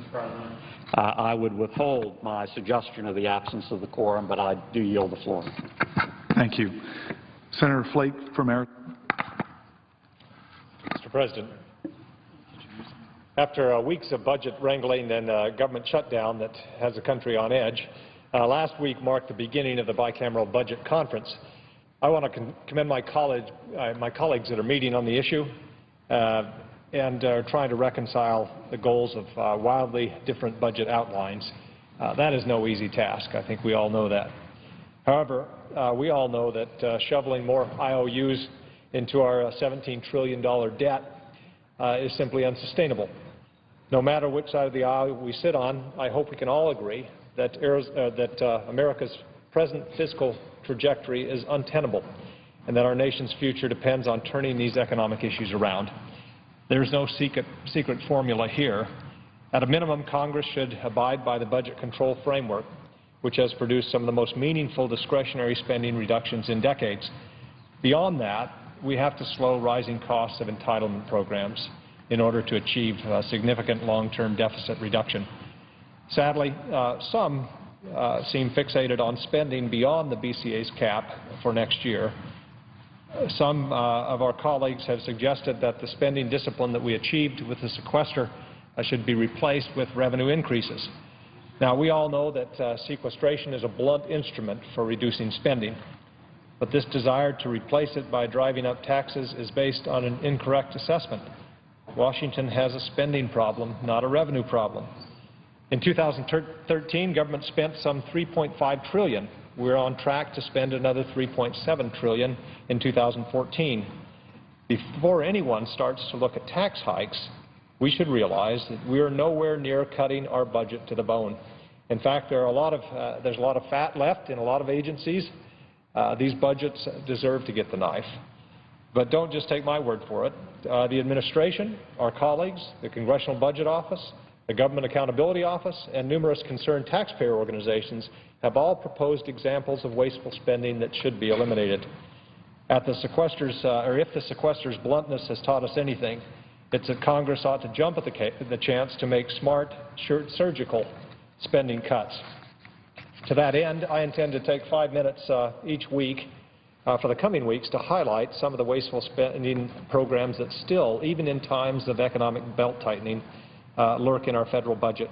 Mr. President. I would withhold my suggestion of the absence of the quorum, but I do yield the floor. Thank you. Senator Flake from Arizona. Mr. President, after weeks of budget wrangling and government shutdown that has the country on edge, last week marked the beginning of the bicameral budget conference. I want to commend my colleagues that are meeting on the issue and are trying to reconcile the goals of wildly different budget outlines. That is no easy task. I think we all know that. However, we all know that shoveling more IOUs into our $17 trillion debt is simply unsustainable. No matter which side of the aisle we sit on, I hope we can all agree that America's present fiscal trajectory is untenable and that our nation's future depends on turning these economic issues around. There's no secret formula here. At a minimum, Congress should abide by the budget control framework, which has produced some of the most meaningful discretionary spending reductions in decades. Beyond that, we have to slow rising costs of entitlement programs in order to achieve significant long-term deficit reduction. Sadly, some seem fixated on spending beyond the BCA's cap for next year. Some of our colleagues have suggested that the spending discipline that we achieved with the sequester should be replaced with revenue increases. Now, we all know that sequestration is a blunt instrument for reducing spending, but this desire to replace it by driving up taxes is based on an incorrect assessment. Washington has a spending problem, not a revenue problem. In 2013, government spent some $3.5 trillion. We're on track to spend another $3.7 trillion in 2014. Before anyone starts to look at tax hikes, we should realize that we are nowhere near cutting our budget to the bone. In fact, there's a lot of fat left in a lot of agencies. These budgets deserve to get the knife. But don't just take my word for it. The administration, our colleagues, the Congressional Budget Office, the Government Accountability Office, and numerous concerned taxpayer organizations have all proposed examples of wasteful spending that should be eliminated. If the sequester's bluntness has taught us anything, it's that Congress ought to jump at the chance to make smart, surgical spending cuts. To that end, I intend to take 5 minutes each week for the coming weeks to highlight some of the wasteful spending programs that still, even in times of economic belt-tightening, lurk in our federal budget.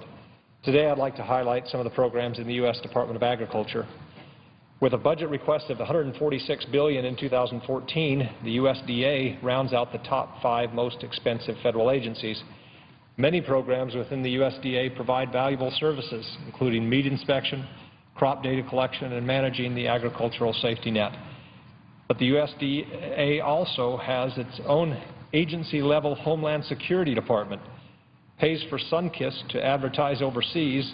Today, I'd like to highlight some of the programs in the U.S. Department of Agriculture. With a budget request of $146 billion in 2014, the USDA rounds out the top 5 most expensive federal agencies. Many programs within the USDA provide valuable services, including meat inspection, crop data collection, and managing the agricultural safety net. But the USDA also has its own agency-level Homeland Security Department, pays for Sunkist to advertise overseas,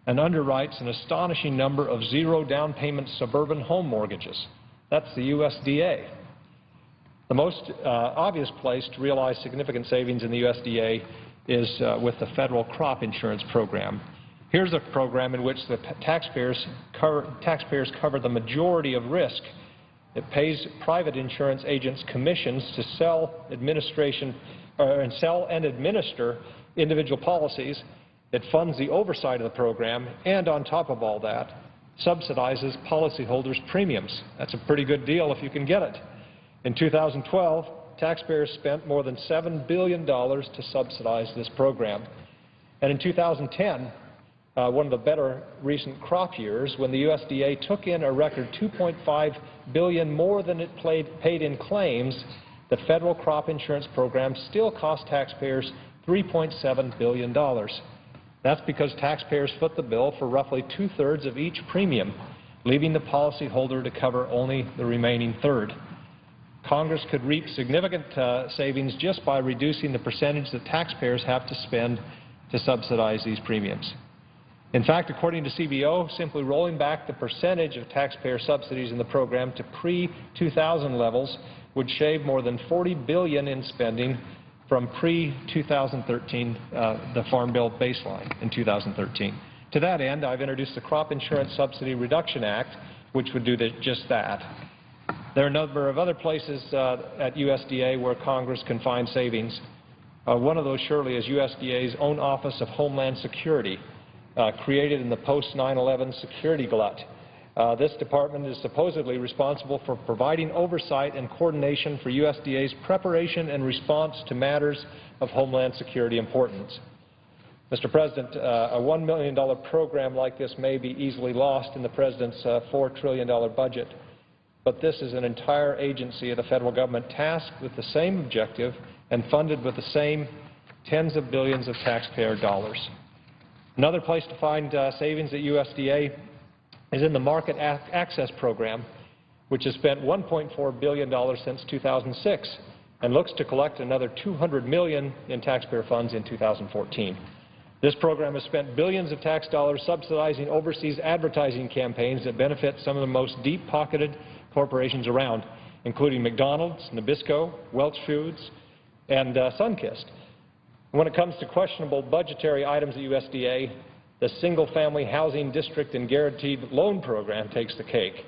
and underwrites an astonishing number of zero-down payment suburban home mortgages. That's the USDA. The most obvious place to realize significant savings in the USDA is with the federal crop insurance program. Here's a program in which the taxpayers cover the majority of risk. It pays private insurance agents commissions to sell and administer individual policies. It funds the oversight of the program and, on top of all that, subsidizes policyholders' premiums. That's a pretty good deal if you can get it. In 2012, taxpayers spent more than $7 billion to subsidize this program. And in 2010, one of the better recent crop years, when the USDA took in a record $2.5 billion more than it paid in claims, the federal crop insurance program still cost taxpayers $3.7 billion. That's because taxpayers foot the bill for roughly 2/3 of each premium, leaving the policyholder to cover only the remaining third. Congress could reap significant savings just by reducing the percentage that taxpayers have to spend to subsidize these premiums. In fact, according to CBO, simply rolling back the percentage of taxpayer subsidies in the program to pre-2000 levels would shave more than $40 billion in spending from pre-2013, the Farm Bill baseline in 2013. To that end, I've introduced the Crop Insurance Subsidy Reduction Act, which would do just that. There are a number of other places at USDA where Congress can find savings. One of those surely is USDA's own Office of Homeland Security, created in the post-9/11 security glut. This department is supposedly responsible for providing oversight and coordination for USDA's preparation and response to matters of homeland security importance. Mr. President, a $1 million program like this may be easily lost in the President's $4 trillion budget, but this is an entire agency of the federal government tasked with the same objective and funded with the same tens of billions of taxpayer dollars. Another place to find savings at USDA is in the Market Access Program, which has spent $1.4 billion since 2006 and looks to collect another $200 million in taxpayer funds in 2014. This program has spent billions of tax dollars subsidizing overseas advertising campaigns that benefit some of the most deep-pocketed corporations around, including McDonald's, Nabisco, Welch Foods, and Sunkist. When it comes to questionable budgetary items at USDA, the Single-Family Housing District and Guaranteed Loan Program takes the cake.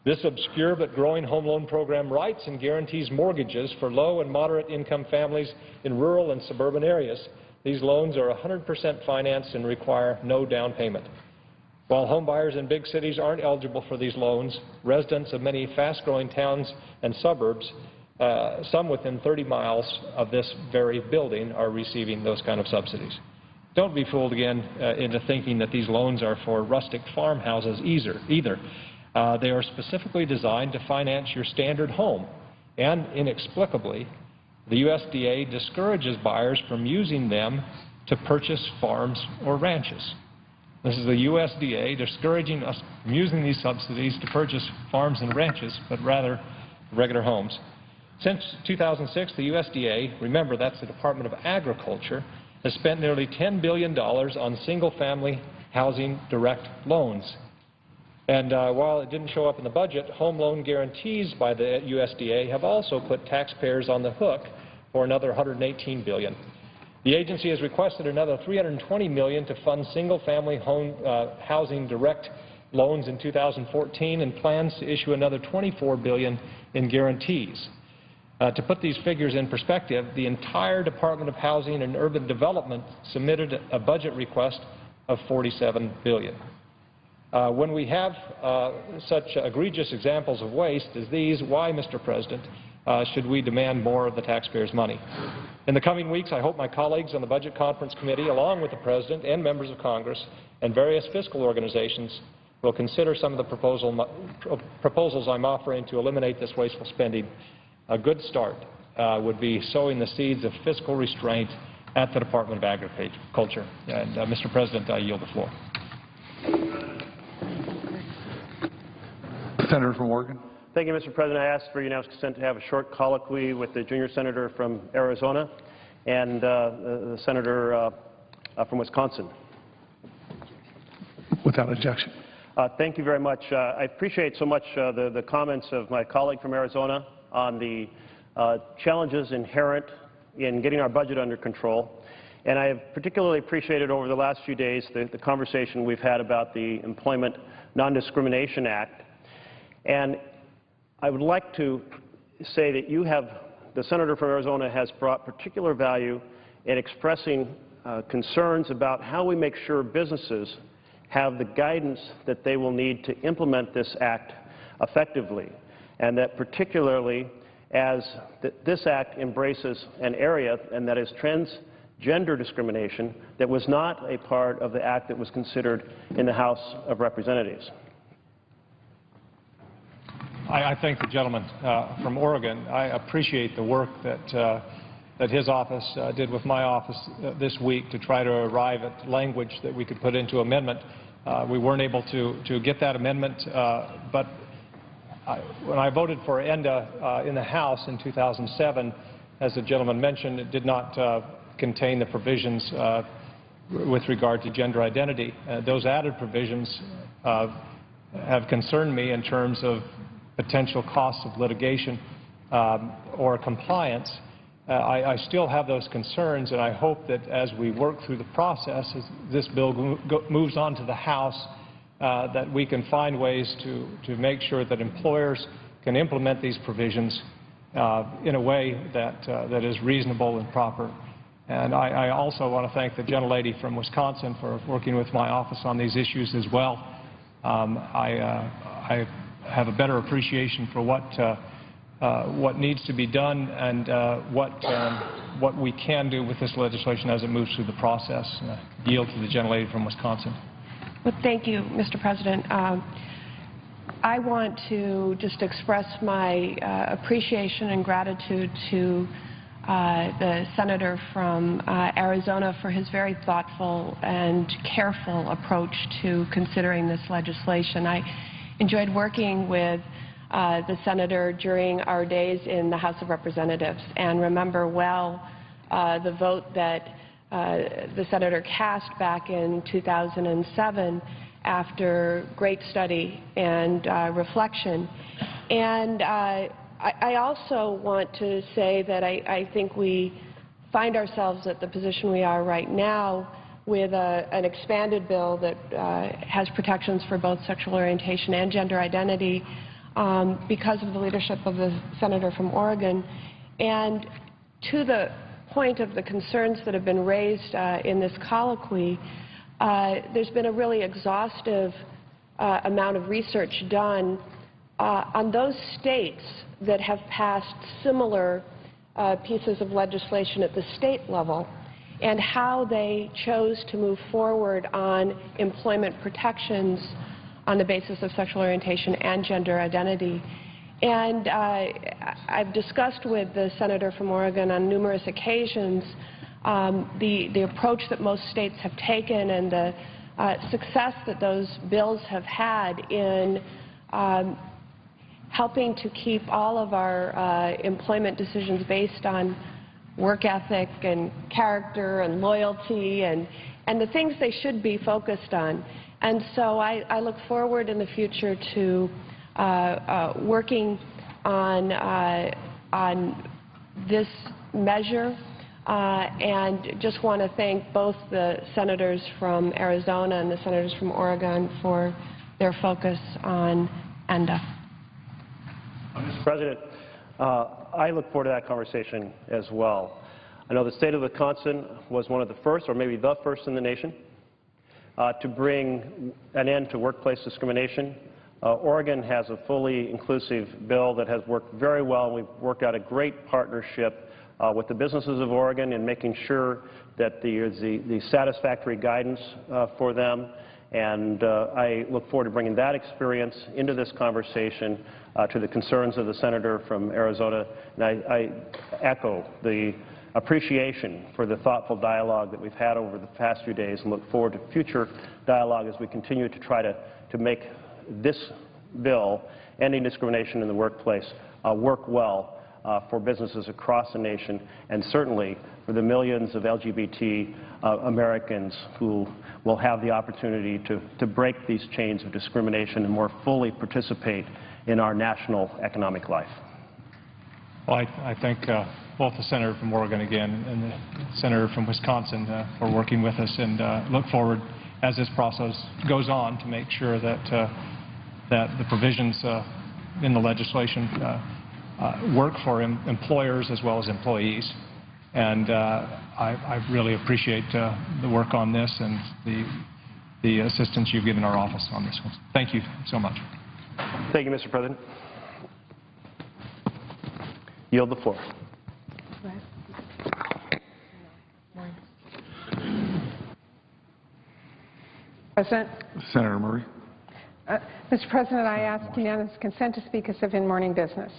This obscure but growing home loan program writes and guarantees mortgages for low and moderate income families in rural and suburban areas. These loans are 100% financed and require no down payment. While homebuyers in big cities aren't eligible for these loans, residents of many fast-growing towns and suburbs, some within 30 miles of this very building, are receiving those kind of subsidies. Don't be fooled again into thinking that these loans are for rustic farmhouses either. They are specifically designed to finance your standard home, and inexplicably, the USDA discourages buyers from using them to purchase farms or ranches. This is the USDA discouraging us from using these subsidies to purchase farms and ranches, but rather regular homes. Since 2006, the USDA, remember that's the Department of Agriculture, has spent nearly $10 billion on single-family housing direct loans. And while it didn't show up in the budget, home loan guarantees by the USDA have also put taxpayers on the hook for another $118 billion. The agency has requested another $320 million to fund single-family home housing direct loans in 2014 and plans to issue another $24 billion in guarantees. To put these figures in perspective, the entire Department of Housing and Urban Development submitted a budget request of $47 billion. When we have such egregious examples of waste as these, why, Mr. President, should we demand more of the taxpayers' money? In the coming weeks, I hope my colleagues on the Budget Conference Committee, along with the President and members of Congress and various fiscal organizations, will consider some of the proposals I'm offering to eliminate this wasteful spending. A good start would be sowing the seeds of fiscal restraint at the Department of Agriculture. And, Mr. President, I yield the floor. Senator from Oregon. Thank you, Mr. President. I ask for unanimous consent to have a short colloquy with the junior senator from Arizona and the senator from Wisconsin. Without objection. Thank you very much. I appreciate so much the comments of my colleague from Arizona on the challenges inherent in getting our budget under control. And I have particularly appreciated over the last few days the conversation we've had about the Employment Non-Discrimination Act. And I would like to say that the senator from Arizona has brought particular value in expressing concerns about how we make sure businesses have the guidance that they will need to implement this act effectively, and that particularly as this act embraces an area, and that is transgender discrimination, that was not a part of the act that was considered in the House of Representatives. I thank the gentleman from Oregon. I appreciate the work that his office did with my office this week to try to arrive at language that we could put into amendment. We weren't able to get that amendment, but when I voted for ENDA in the House in 2007, as the gentleman mentioned, it did not contain the provisions with regard to gender identity. Those added provisions have concerned me in terms of potential costs of litigation or compliance. I still have those concerns, and I hope that as we work through the process, as this bill moves on to the House, that we can find ways to make sure that employers can implement these provisions in a way that is reasonable and proper. And I also want to thank the gentlelady from Wisconsin for working with my office on these issues as well. I have a better appreciation for what needs to be done and what we can do with this legislation as it moves through the process. Yield to the gentlelady from Wisconsin. Well, thank you, Mr. President. I want to just express my appreciation and gratitude to the senator from Arizona for his very thoughtful and careful approach to considering this legislation. I enjoyed working with the senator during our days in the House of Representatives and remember well the vote that the senator cast back in 2007 after great study and reflection. And I also want to say that I think we find ourselves at the position we are right now with an expanded bill that has protections for both sexual orientation and gender identity because of the leadership of the senator from Oregon. And to the point of the concerns that have been raised in this colloquy, there's been a really exhaustive amount of research done on those states that have passed similar pieces of legislation at the state level and how they chose to move forward on employment protections on the basis of sexual orientation and gender identity. And I've discussed with the senator from Oregon on numerous occasions the approach that most states have taken and the success that those bills have had in helping to keep all of our employment decisions based on work ethic and character and loyalty and the things they should be focused on. And so I look forward in the future to working on this measure and just want to thank both the senators from Arizona and the senators from Oregon for their focus on ENDA. Mr. President, I look forward to that conversation as well. I know the state of Wisconsin was one of the first, or maybe the first in the nation, to bring an end to workplace discrimination. Oregon has a fully inclusive bill that has worked very well. We've worked out a great partnership with the businesses of Oregon in making sure that there's the satisfactory guidance for them. And I look forward to bringing that experience into this conversation to the concerns of the senator from Arizona. And I echo the appreciation for the thoughtful dialogue that we've had over the past few days and look forward to future dialogue as we continue to try to make this bill, ending discrimination in the workplace, work well for businesses across the nation and certainly for the millions of LGBT Americans who will have the opportunity to break these chains of discrimination and more fully participate in our national economic life. Well, I thank both the senator from Oregon again and the senator from Wisconsin for working with us and look forward as this process goes on to make sure that that the provisions in the legislation work for employers as well as employees. And I really appreciate the work on this and the assistance you've given our office on this one. Thank you so much. Thank you, Mr. President. Yield the floor. President. Senator Murray. Mr. President, I ask unanimous consent to speak as if in morning business.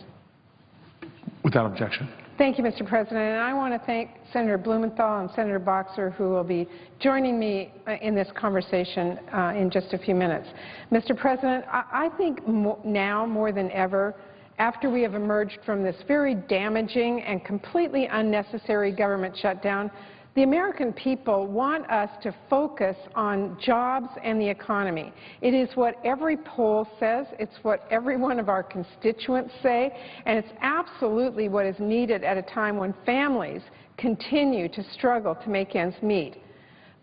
Without objection. Thank you, Mr. President. And I want to thank Senator Blumenthal and Senator Boxer, who will be joining me in this conversation in just a few minutes. Mr. President, I think now more than ever, after we have emerged from this very damaging and completely unnecessary government shutdown, the American people want us to focus on jobs and the economy. It is what every poll says, it's what every one of our constituents say, and it's absolutely what is needed at a time when families continue to struggle to make ends meet.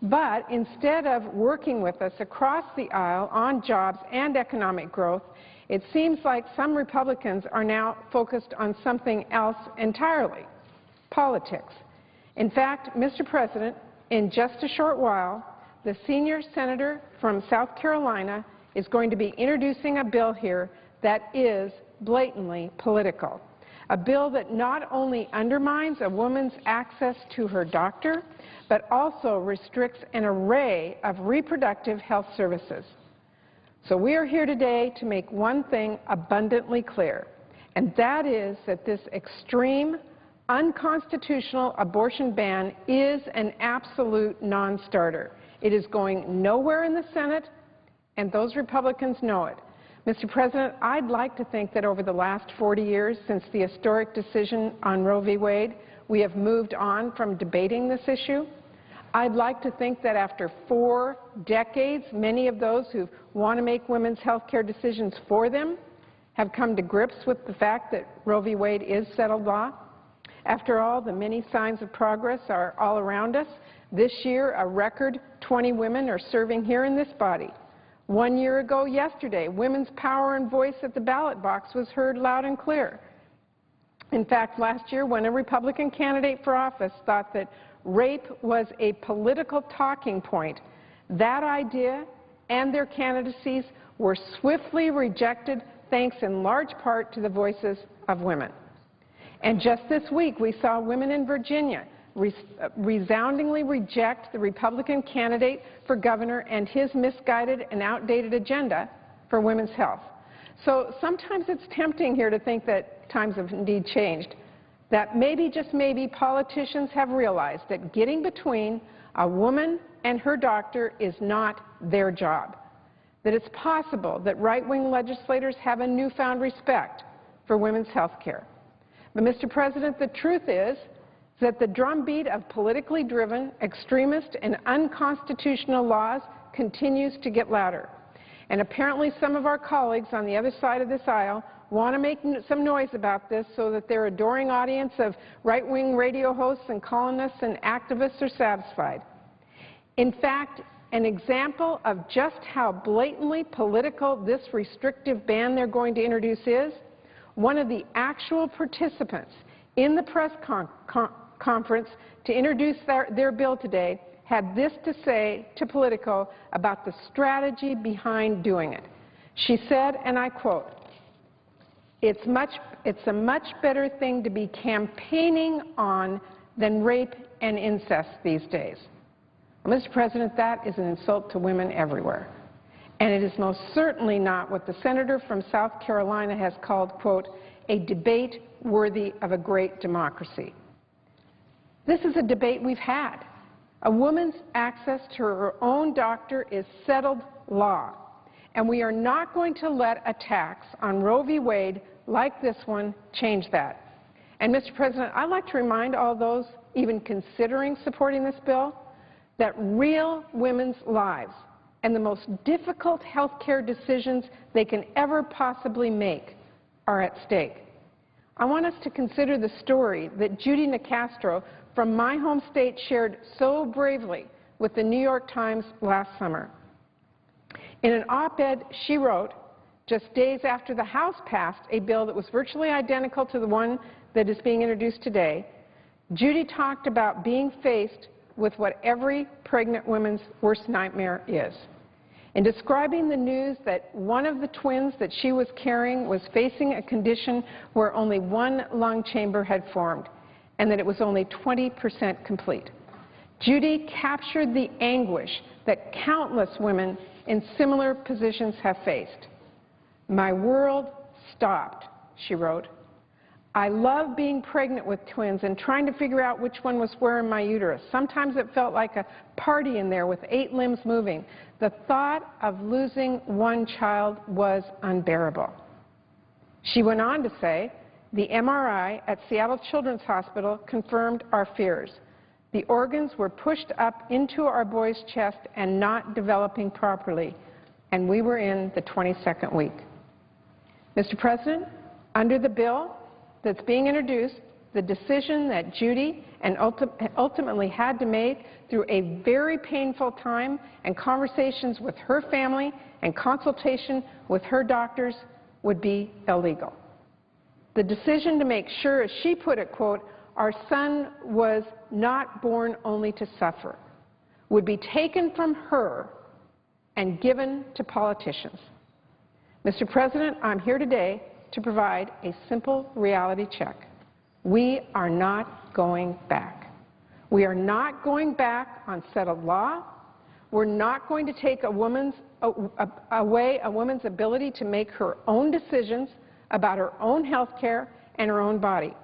But instead of working with us across the aisle on jobs and economic growth, it seems like some Republicans are now focused on something else entirely, politics. In fact, Mr. President, in just a short while, the senior senator from South Carolina is going to be introducing a bill here that is blatantly political. A bill that not only undermines a woman's access to her doctor, but also restricts an array of reproductive health services. So we are here today to make one thing abundantly clear, and that is that this extreme, unconstitutional abortion ban is an absolute non-starter. It is going nowhere in the Senate, and those Republicans know it. Mr. President, I'd like to think that over the last 40 years since the historic decision on Roe v. Wade, we have moved on from debating this issue. I'd like to think that after 4 decades, many of those who want to make women's health care decisions for them have come to grips with the fact that Roe v. Wade is settled law. After all, the many signs of progress are all around us. This year, a record 20 women are serving here in this body. 1 year ago yesterday, women's power and voice at the ballot box was heard loud and clear. In fact, last year, when a Republican candidate for office thought that rape was a political talking point, that idea and their candidacies were swiftly rejected thanks in large part to the voices of women. And just this week, we saw women in Virginia resoundingly reject the Republican candidate for governor and his misguided and outdated agenda for women's health. So sometimes it's tempting here to think that times have indeed changed, that maybe, just maybe, politicians have realized that getting between a woman and her doctor is not their job, that it's possible that right-wing legislators have a newfound respect for women's health care. But, Mr. President, the truth is that the drumbeat of politically driven, extremist, and unconstitutional laws continues to get louder. And apparently some of our colleagues on the other side of this aisle want to make some noise about this so that their adoring audience of right-wing radio hosts and columnists and activists are satisfied. In fact, an example of just how blatantly political this restrictive ban they're going to introduce is, one of the actual participants in the press conference to introduce their bill today had this to say to Politico about the strategy behind doing it. She said, and I quote, it's a much better thing to be campaigning on than rape and incest these days. Well, Mr. President, that is an insult to women everywhere. And it is most certainly not what the senator from South Carolina has called, quote, a debate worthy of a great democracy. This is a debate we've had. A woman's access to her own doctor is settled law, and we are not going to let attacks on Roe v. Wade like this one change that. And, Mr. President, I'd like to remind all those even considering supporting this bill that real women's lives and the most difficult health care decisions they can ever possibly make are at stake. I want us to consider the story that Judy Nicastro from my home state shared so bravely with the New York Times last summer. In an op-ed she wrote, just days after the House passed a bill that was virtually identical to the one that is being introduced today, Judy talked about being faced with what every pregnant woman's worst nightmare is. In describing the news that one of the twins that she was carrying was facing a condition where only one lung chamber had formed and that it was only 20% complete, Judy captured the anguish that countless women in similar positions have faced. My world stopped, she wrote. I love being pregnant with twins and trying to figure out which one was where in my uterus. Sometimes it felt like a party in there with 8 limbs moving. The thought of losing one child was unbearable. She went on to say, the MRI at Seattle Children's Hospital confirmed our fears. The organs were pushed up into our boy's chest and not developing properly, and we were in the 22nd week. Mr. President, under the bill that's being introduced, the decision that Judy and ultimately had to make through a very painful time and conversations with her family and consultation with her doctors would be illegal. The decision to make sure, as she put it, quote, our son was not born only to suffer, would be taken from her and given to politicians. Mr. President, I'm here today to provide a simple reality check. We are not going back. We are not going back on settled law. We're not going to take away a woman's ability to make her own decisions about her own health care and her own body.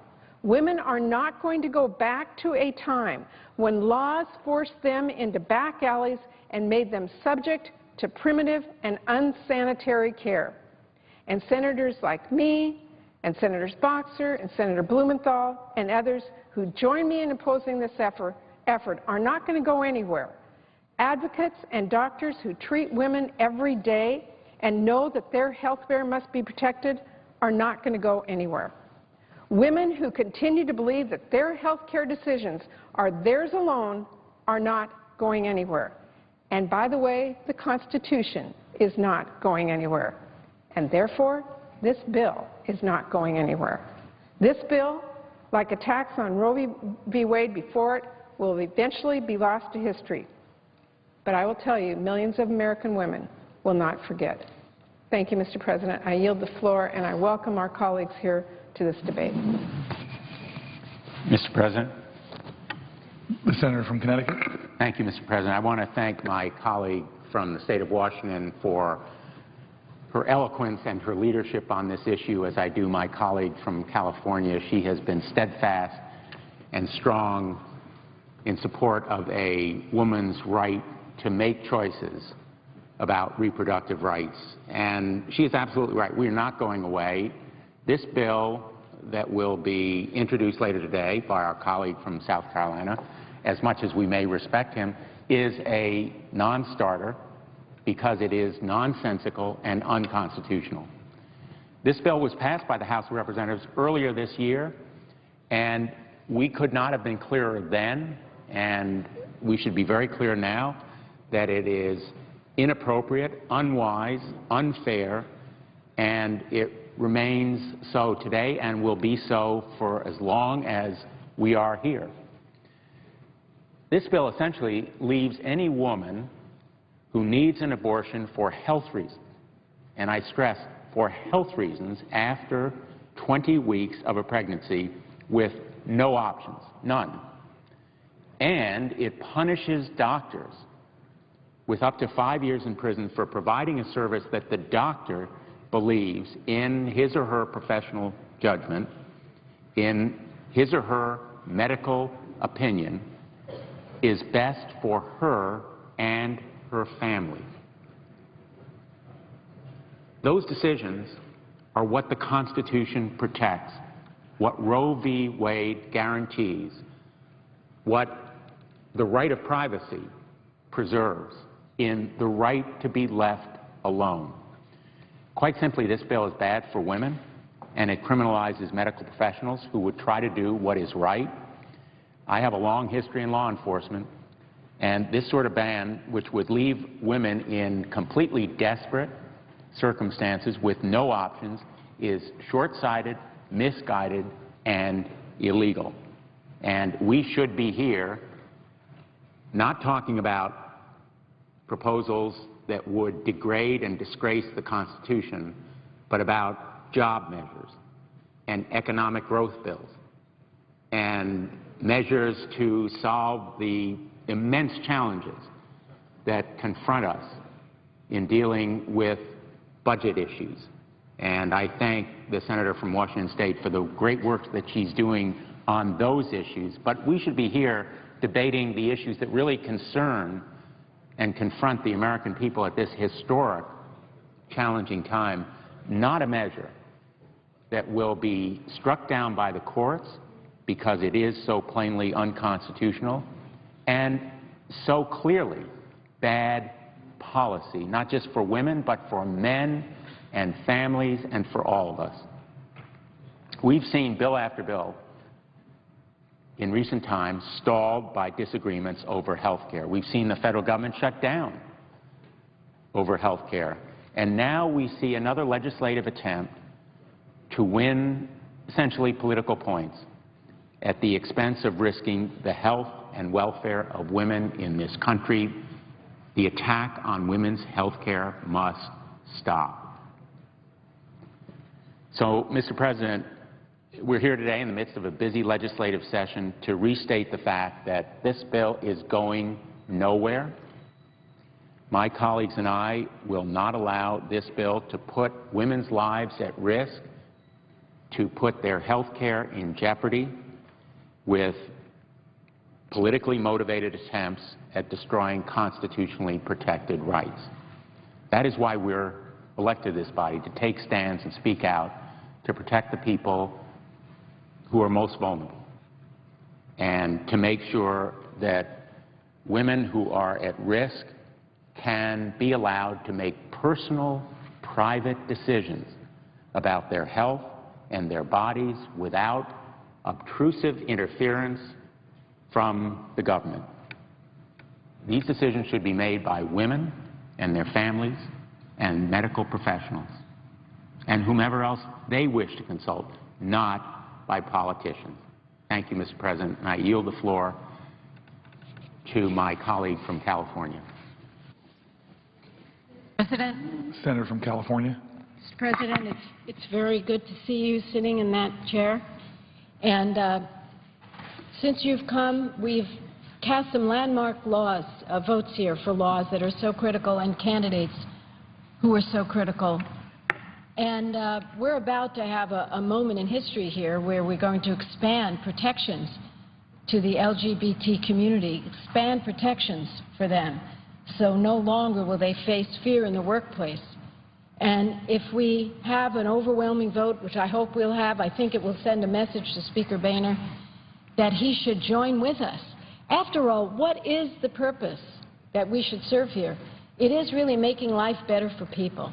Women are not going to go back to a time when laws forced them into back alleys and made them subject to primitive and unsanitary care. And senators like me, and Senators Boxer and Senator Blumenthal and others who join me in opposing this effort are not going to go anywhere. Advocates and doctors who treat women every day and know that their health care must be protected are not going to go anywhere. Women who continue to believe that their health care decisions are theirs alone are not going anywhere. And by the way, the Constitution is not going anywhere. And therefore, this bill is not going anywhere. This bill, like attacks on Roe v. Wade before it, will eventually be lost to history. But I will tell you, millions of American women will not forget. Thank you, Mr. President. I yield the floor, and I welcome our colleagues here to this debate. Mr. President. The senator from Connecticut. Thank you, Mr. President. I want to thank my colleague from the state of Washington for her eloquence and her leadership on this issue, as I do my colleague from California. She has been steadfast and strong in support of a woman's right to make choices about reproductive rights. And she is absolutely right. We are not going away. This bill that will be introduced later today by our colleague from South Carolina, as much as we may respect him, is a non-starter because it is nonsensical and unconstitutional. This bill was passed by the House of Representatives earlier this year, and we could not have been clearer then, and we should be very clear now that it is inappropriate, unwise, unfair, and it remains so today and will be so for as long as we are here. This bill essentially leaves any woman who needs an abortion for health reasons, and I stress for health reasons, after 20 weeks of a pregnancy with no options, none. And it punishes doctors with up to 5 years in prison for providing a service that the doctor believes, in his or her professional judgment, in his or her medical opinion, is best for her and her family. Those decisions are what the Constitution protects, what Roe v. Wade guarantees, what the right of privacy preserves in the right to be left alone. Quite simply, this bill is bad for women, and it criminalizes medical professionals who would try to do what is right. I have a long history in law enforcement, and this sort of ban, which would leave women in completely desperate circumstances with no options, is short-sighted, misguided, and illegal. And we should be here not talking about proposals that would degrade and disgrace the Constitution, but about job measures and economic growth bills and measures to solve the immense challenges that confront us in dealing with budget issues. And I thank the senator from Washington State for the great work that she's doing on those issues. But we should be here debating the issues that really concern and confront the American people at this historic, challenging time, not a measure that will be struck down by the courts because it is so plainly unconstitutional and so clearly bad policy, not just for women, but for men and families and for all of us. We've seen bill after bill in recent times stalled by disagreements over health care. We've seen the federal government shut down over health care. And now we see another legislative attempt to win essentially political points at the expense of risking the health and welfare of women in this country. The attack on women's health care must stop. So, Mr. President, we're here today in the midst of a busy legislative session to restate the fact that this bill is going nowhere. My colleagues and I will not allow this bill to put women's lives at risk, to put their health care in jeopardy with politically motivated attempts at destroying constitutionally protected rights. That is why we're elected this body, to take stands and speak out to protect the people who are most vulnerable and to make sure that women who are at risk can be allowed to make personal, private decisions about their health and their bodies without obtrusive interference from the government. These decisions should be made by women and their families and medical professionals and whomever else they wish to consult, not by politicians. Thank you, Mr. President, and I yield the floor to my colleague from California. President. Senator from California. Mr. President, it's very good to see you sitting in that chair. And since you've come, we've cast some landmark votes here for laws that are so critical and candidates who are so critical. And we're about to have a moment in history here where we're going to expand protections to the LGBT community, expand protections for them, so no longer will they face fear in the workplace. And if we have an overwhelming vote, which I hope we'll have, I think it will send a message to Speaker Boehner that he should join with us. After all, what is the purpose that we should serve here? It is really making life better for people.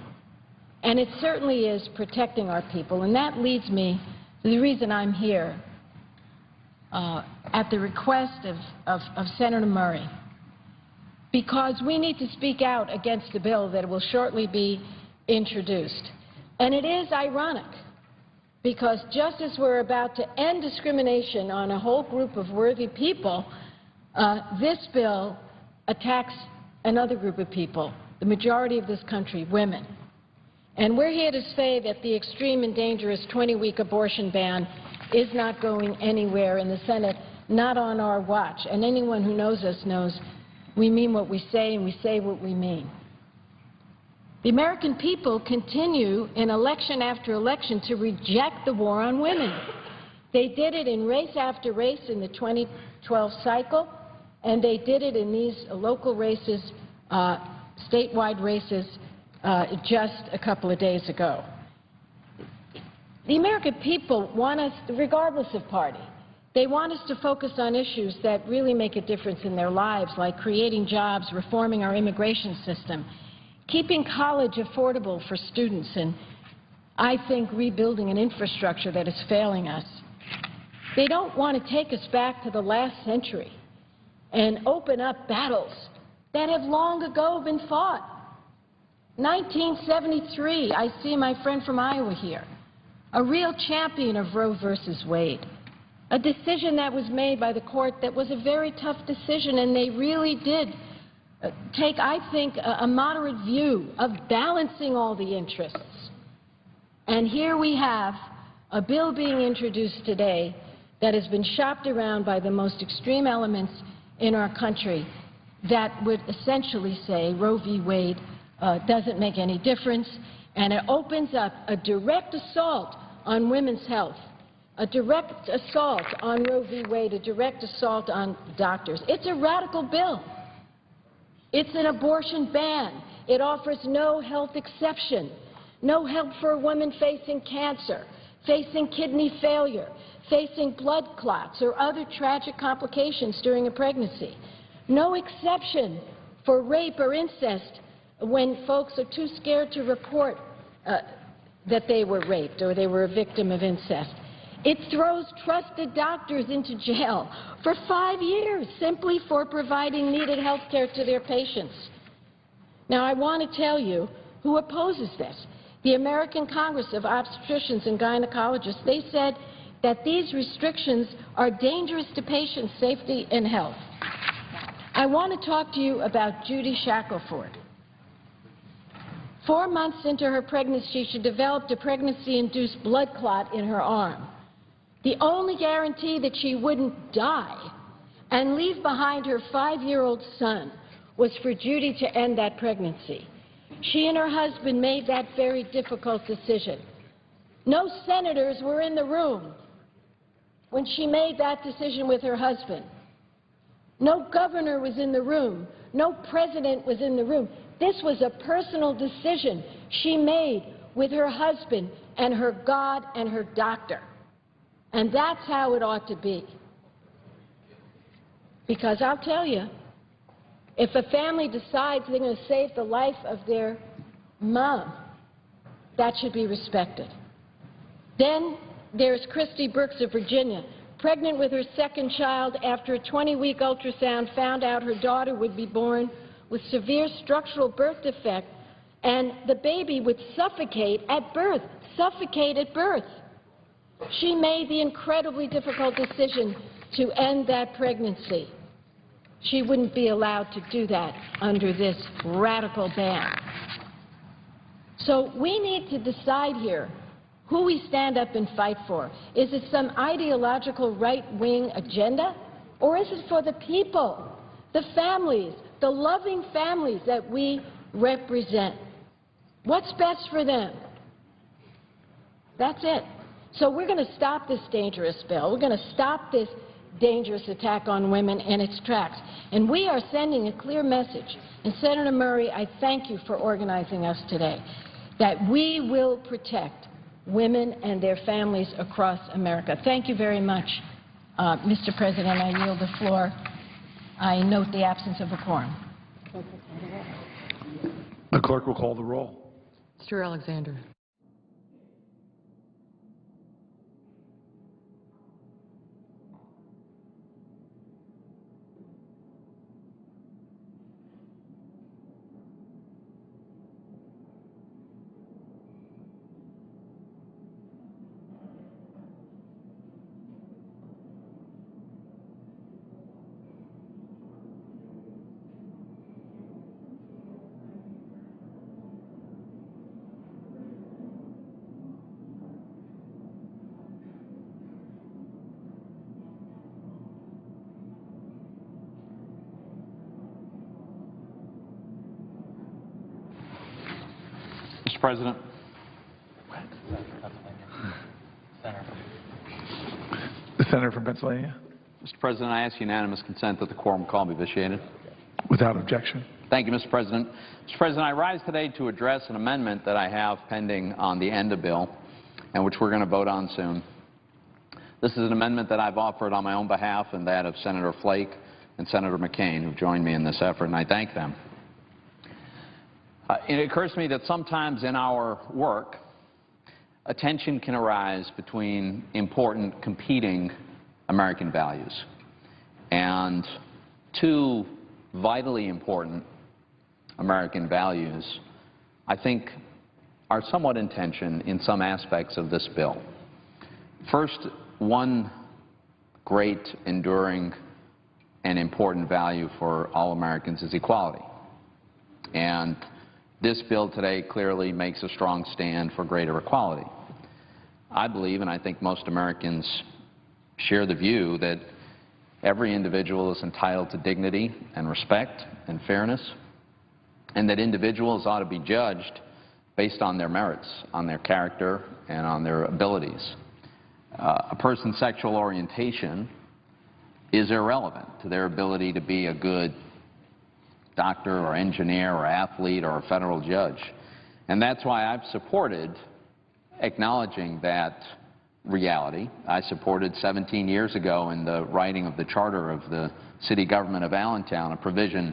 And it certainly is protecting our people. And that leads me to the reason I'm here at the request of Senator Murray, because we need to speak out against the bill that will shortly be introduced. And it is ironic, because just as we're about to end discrimination on a whole group of worthy people, this bill attacks another group of people, the majority of this country, women. And we're here to say that the extreme and dangerous 20-week abortion ban is not going anywhere in the Senate, not on our watch. And anyone who knows us knows we mean what we say and we say what we mean. The American people continue in election after election to reject the war on women. They did it in race after race in the 2012 cycle, and they did it in these local races, statewide races, just a couple of days ago. The American people want us, regardless of party, they want us to focus on issues that really make a difference in their lives, like creating jobs, reforming our immigration system, keeping college affordable for students, and I think rebuilding an infrastructure that is failing us. They don't want to take us back to the last century and open up battles that have long ago been fought. 1973, I see my friend from Iowa here, a real champion of Roe versus Wade, a decision that was made by the court that was a very tough decision, and they really did take, I think, a moderate view of balancing all the interests. And here we have a bill being introduced today that has been shopped around by the most extreme elements in our country that would essentially say Roe v. Wade doesn't make any difference, and it opens up a direct assault on women's health, a direct assault on Roe v. Wade, a direct assault on doctors. It's a radical bill. It's an abortion ban. It offers no health exception, no help for a woman facing cancer, facing kidney failure, facing blood clots or other tragic complications during a pregnancy, no exception for rape or incest when folks are too scared to report that they were raped or they were a victim of incest. It throws trusted doctors into jail for 5 years simply for providing needed health care to their patients. Now, I want to tell you who opposes this. The American Congress of Obstetricians and Gynecologists, they said that these restrictions are dangerous to patients' safety and health. I want to talk to you about Judy Shackelford. 4 months into her pregnancy, she developed a pregnancy-induced blood clot in her arm. The only guarantee that she wouldn't die and leave behind her 5-year-old son was for Judy to end that pregnancy. She and her husband made that very difficult decision. No senators were in the room when she made that decision with her husband. No governor was in the room. No president was in the room. This was a personal decision she made with her husband and her God and her doctor. And that's how it ought to be. Because I'll tell you, if a family decides they're going to save the life of their mom, that should be respected. Then there's Christy Brooks of Virginia, pregnant with her second child after a 20-week ultrasound, found out her daughter would be born with severe structural birth defect, and the baby would suffocate at birth. She made the incredibly difficult decision to end that pregnancy. She wouldn't be allowed to do that under this radical ban. So we need to decide here who we stand up and fight for. Is it some ideological right-wing agenda, or is it for the people, the families, the loving families that we represent? What's best for them? That's it. So we're going to stop this dangerous bill. We're going to stop this dangerous attack on women in its tracks. And we are sending a clear message. And Senator Murray, I thank you for organizing us today, that we will protect women and their families across America. Thank you very much, Mr. President. I yield the floor. I note the absence of a quorum. The clerk will call the roll. Mr. Alexander. Mr. President. The senator from Pennsylvania. Mr. President, I ask unanimous consent that the quorum call be vitiated. Without objection. Thank you, Mr. President. Mr. President, I rise today to address an amendment that I have pending on the ENDA bill, and which we're going to vote on soon. This is an amendment that I've offered on my own behalf and that of Senator Flake and Senator McCain, who joined me in this effort, and I thank them. It occurs to me that sometimes in our work, a tension can arise between important competing American values. And two vitally important American values, I think, are somewhat in tension in some aspects of this bill. First, one great, enduring, and important value for all Americans is equality. And this bill today clearly makes a strong stand for greater equality. I believe, and I think most Americans share the view, that every individual is entitled to dignity and respect and fairness, and that individuals ought to be judged based on their merits, on their character, and on their abilities. A person's sexual orientation is irrelevant to their ability to be a good doctor or engineer or athlete or a federal judge. And that's why I've supported acknowledging that reality. I supported 17 years ago in the writing of the charter of the city government of Allentown a provision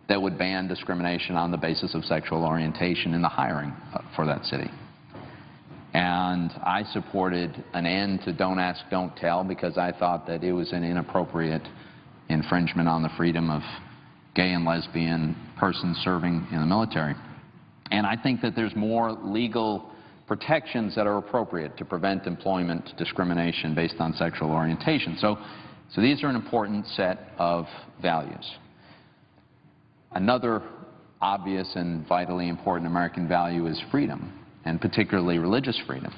that would ban discrimination on the basis of sexual orientation in the hiring for that city. And I supported an end to Don't Ask, Don't Tell because I thought that it was an inappropriate infringement on the freedom of gay and lesbian persons serving in the military. And I think that there's more legal protections that are appropriate to prevent employment discrimination based on sexual orientation. So these are an important set of values. Another obvious and vitally important American value is freedom, and particularly religious freedom.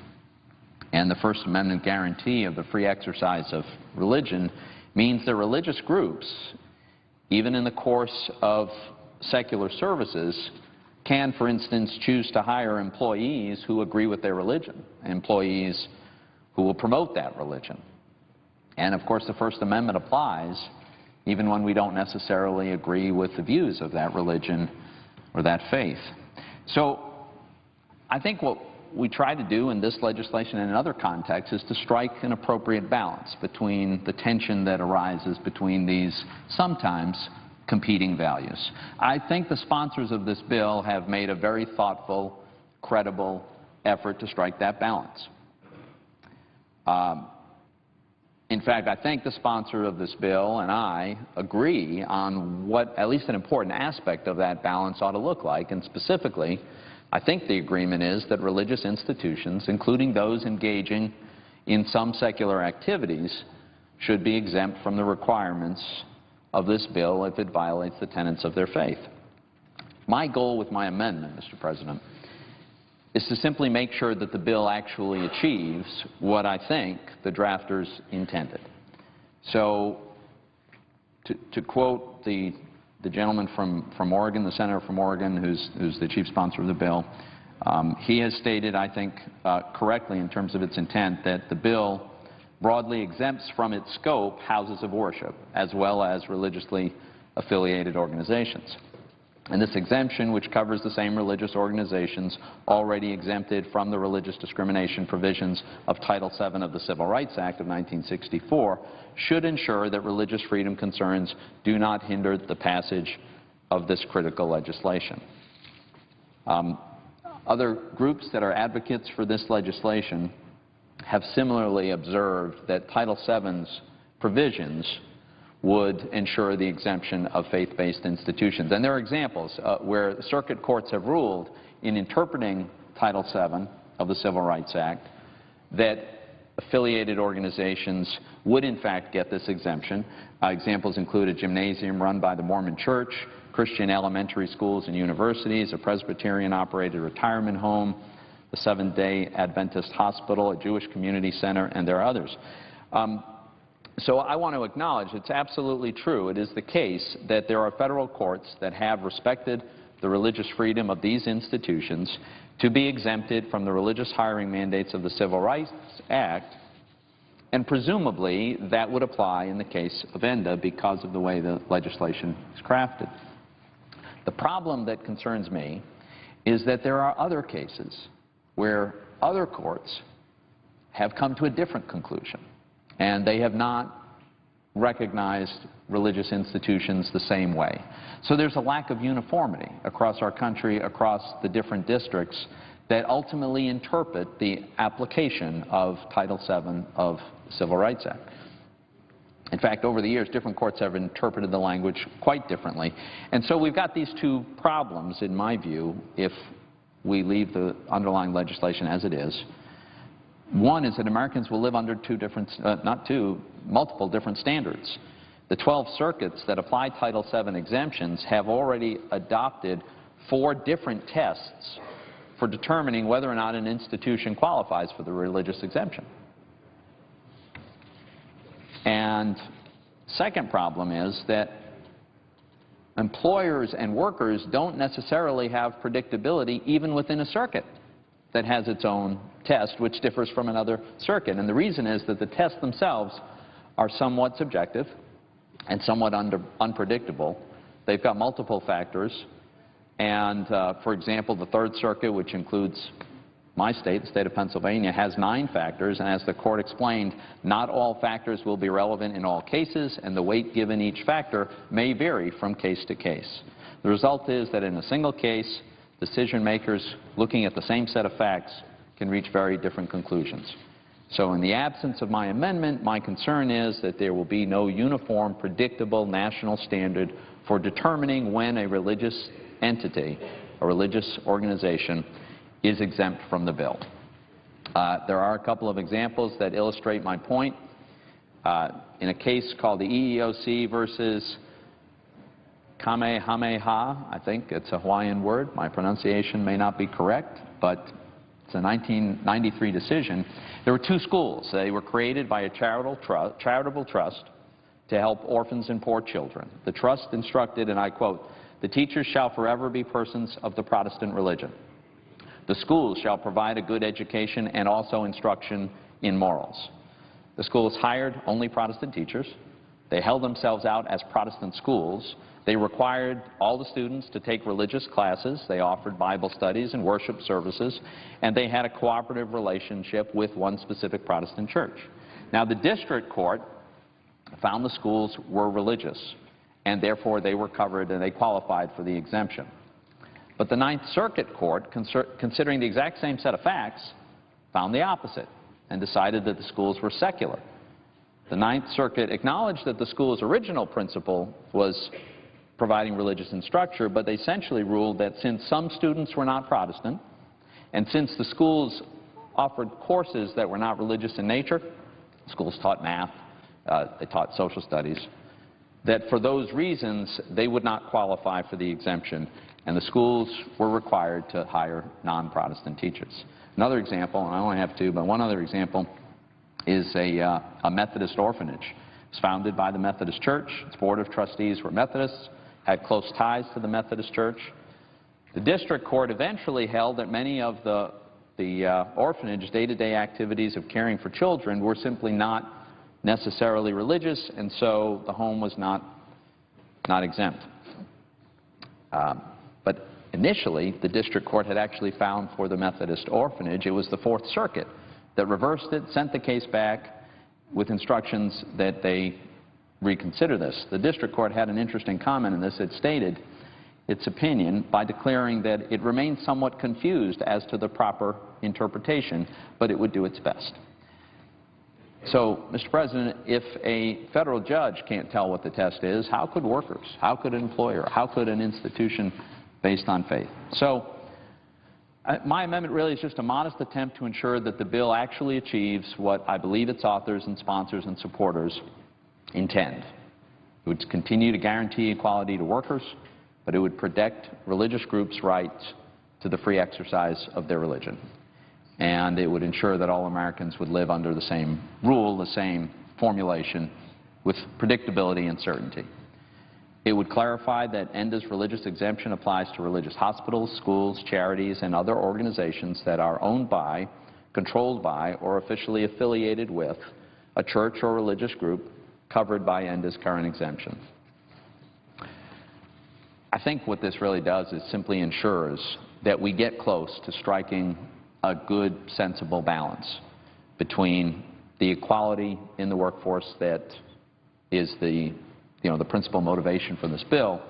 And the First Amendment guarantee of the free exercise of religion means that religious groups, even in the course of secular services, can, for instance, choose to hire employees who agree with their religion, employees who will promote that religion. And, of course, the First Amendment applies even when we don't necessarily agree with the views of that religion or that faith. So I think what we try to do in this legislation and in other contexts is to strike an appropriate balance between the tension that arises between these sometimes competing values. I think the sponsors of this bill have made a very thoughtful, credible effort to strike that balance. In fact, I think the sponsor of this bill and I agree on what at least an important aspect of that balance ought to look like, and specifically, I think the agreement is that religious institutions, including those engaging in some secular activities, should be exempt from the requirements of this bill if it violates the tenets of their faith. My goal with my amendment, Mr. President, is to simply make sure that the bill actually achieves what I think the drafters intended. So, to quote the gentleman from Oregon, the senator from Oregon, who's the chief sponsor of the bill, he has stated, I think, correctly in terms of its intent, that the bill broadly exempts from its scope houses of worship, as well as religiously affiliated organizations. And this exemption, which covers the same religious organizations already exempted from the religious discrimination provisions of Title VII of the Civil Rights Act of 1964, should ensure that religious freedom concerns do not hinder the passage of this critical legislation. Other groups that are advocates for this legislation have similarly observed that Title VII's provisions would ensure the exemption of faith-based institutions. And there are examples where circuit courts have ruled in interpreting Title VII of the Civil Rights Act that affiliated organizations would in fact get this exemption. Examples include a gymnasium run by the Mormon Church, Christian elementary schools and universities, a Presbyterian-operated retirement home, the Seventh-day Adventist Hospital, a Jewish community center, and there are others. So I want to acknowledge it's absolutely true. It is the case that there are federal courts that have respected the religious freedom of these institutions to be exempted from the religious hiring mandates of the Civil Rights Act, and presumably that would apply in the case of ENDA because of the way the legislation is crafted. The problem that concerns me is that there are other cases where other courts have come to a different conclusion, and they have not recognized religious institutions the same way. So there's a lack of uniformity across our country, across the different districts that ultimately interpret the application of Title VII of the Civil Rights Act. In fact, over the years, different courts have interpreted the language quite differently. And so we've got these two problems, in my view, if we leave the underlying legislation as it is. One is that Americans will live under multiple different standards. The 12 circuits that apply Title VII exemptions have already adopted 4 different tests for determining whether or not an institution qualifies for the religious exemption. And second problem is that employers and workers don't necessarily have predictability even within a circuit that has its own test, which differs from another circuit. And the reason is that the tests themselves are somewhat subjective and somewhat unpredictable. They've got multiple factors. And, for example, the Third Circuit, which includes my state, the state of Pennsylvania, has 9 factors. And as the court explained, not all factors will be relevant in all cases, and the weight given each factor may vary from case to case. The result is that in a single case, decision makers looking at the same set of facts can reach very different conclusions. So in the absence of my amendment, my concern is that there will be no uniform, predictable national standard for determining when a religious entity, a religious organization, is exempt from the bill. There are a couple of examples that illustrate my point. In a case called the EEOC versus Kamehameha, I think it's a Hawaiian word. My pronunciation may not be correct, but it's a 1993 decision. There were two schools. They were created by a charitable trust to help orphans and poor children. The trust instructed, and I quote, "The teachers shall forever be persons of the Protestant religion. The schools shall provide a good education and also instruction in morals." The schools hired only Protestant teachers. They held themselves out as Protestant schools. They required all the students to take religious classes. They offered Bible studies and worship services, and they had a cooperative relationship with one specific Protestant church. Now, the district court found the schools were religious, and therefore they were covered and they qualified for the exemption. But the Ninth Circuit Court, considering the exact same set of facts, found the opposite and decided that the schools were secular. The Ninth Circuit acknowledged that the school's original principle was providing religious instruction, but they essentially ruled that since some students were not Protestant, and since the schools offered courses that were not religious in nature, schools taught math, they taught social studies, that for those reasons they would not qualify for the exemption, and the schools were required to hire non-Protestant teachers. Another example, and I only have two, but one other example is a Methodist orphanage. It was founded by the Methodist Church. Its board of trustees were Methodists, had close ties to the Methodist Church. The district court eventually held that many of the orphanage day-to-day activities of caring for children were simply not necessarily religious, and so the home was not exempt. But initially, the district court had actually found for the Methodist orphanage. It was the Fourth Circuit that reversed it, sent the case back with instructions that they reconsider this. The district court had an interesting comment in this. It stated its opinion by declaring that it remained somewhat confused as to the proper interpretation, but it would do its best. So, Mr. President, if a federal judge can't tell what the test is, how could workers, how could an employer, how could an institution based on faith? So, my amendment really is just a modest attempt to ensure that the bill actually achieves what I believe its authors and sponsors and supporters intend. It would continue to guarantee equality to workers, but it would protect religious groups' rights to the free exercise of their religion. And it would ensure that all Americans would live under the same rule, the same formulation, with predictability and certainty. It would clarify that ENDA's religious exemption applies to religious hospitals, schools, charities, and other organizations that are owned by, controlled by, or officially affiliated with a church or religious group covered by ENDA's current exemption. I think what this really does is simply ensures that we get close to striking a good, sensible balance between the equality in the workforce that is the principal motivation for this bill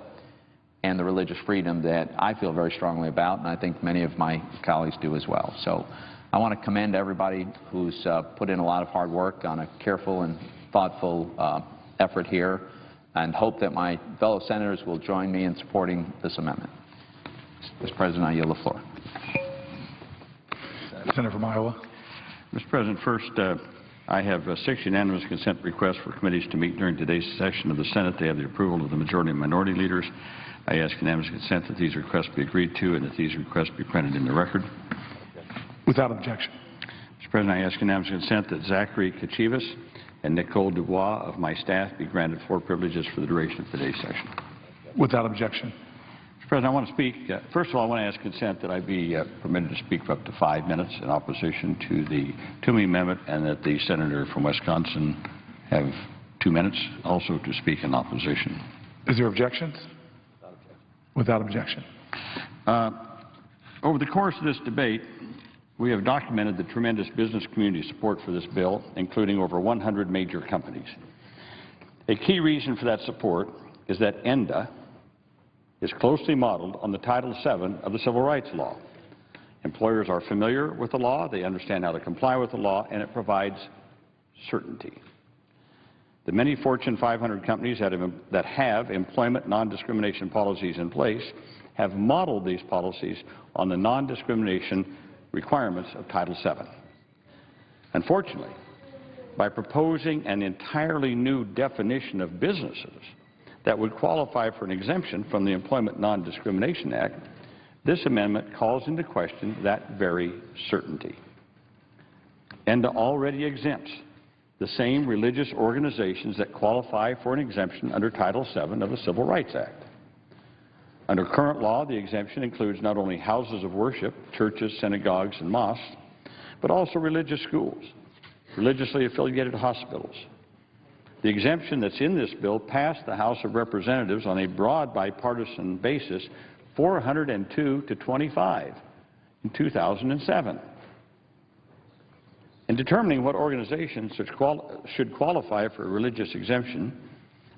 and the religious freedom that I feel very strongly about, and I think many of my colleagues do as well. So I want to commend everybody who's put in a lot of hard work on a careful and thoughtful effort here, and hope that my fellow senators will join me in supporting this amendment. Mr. President, I yield the floor. Senator from Iowa. Mr. President, first, I have 6 unanimous consent requests for committees to meet during today's session of the Senate. They have the approval of the majority and minority leaders. I ask unanimous consent that these requests be agreed to and that these requests be printed in the record. Without objection. Mr. President, I ask unanimous consent that Zachary Kachivas and Nicole Dubois of my staff be granted floor privileges for the duration of today's session. Without objection. Mr. President, I want to speak. First of all, I want to ask consent that I be permitted to speak for up to 5 minutes in opposition to the Toomey amendment, and that the senator from Wisconsin have 2 minutes also to speak in opposition. Is there objections? Without objection. Over the course of this debate, we have documented the tremendous business community support for this bill, including over 100 major companies. A key reason for that support is that ENDA is closely modeled on the Title VII of the Civil Rights Law. Employers are familiar with the law, they understand how to comply with the law, and it provides certainty. The many Fortune 500 companies that have employment non-discrimination policies in place have modeled these policies on the non-discrimination requirements of Title VII. Unfortunately, by proposing an entirely new definition of businesses that would qualify for an exemption from the Employment Non-Discrimination Act, this amendment calls into question that very certainty. ENDA already exempts the same religious organizations that qualify for an exemption under Title VII of the Civil Rights Act. Under current law, the exemption includes not only houses of worship, churches, synagogues, and mosques, but also religious schools, religiously affiliated hospitals. The exemption that's in this bill passed the House of Representatives on a broad bipartisan basis, 402 to 25 in 2007. In determining what organizations should qualify for a religious exemption,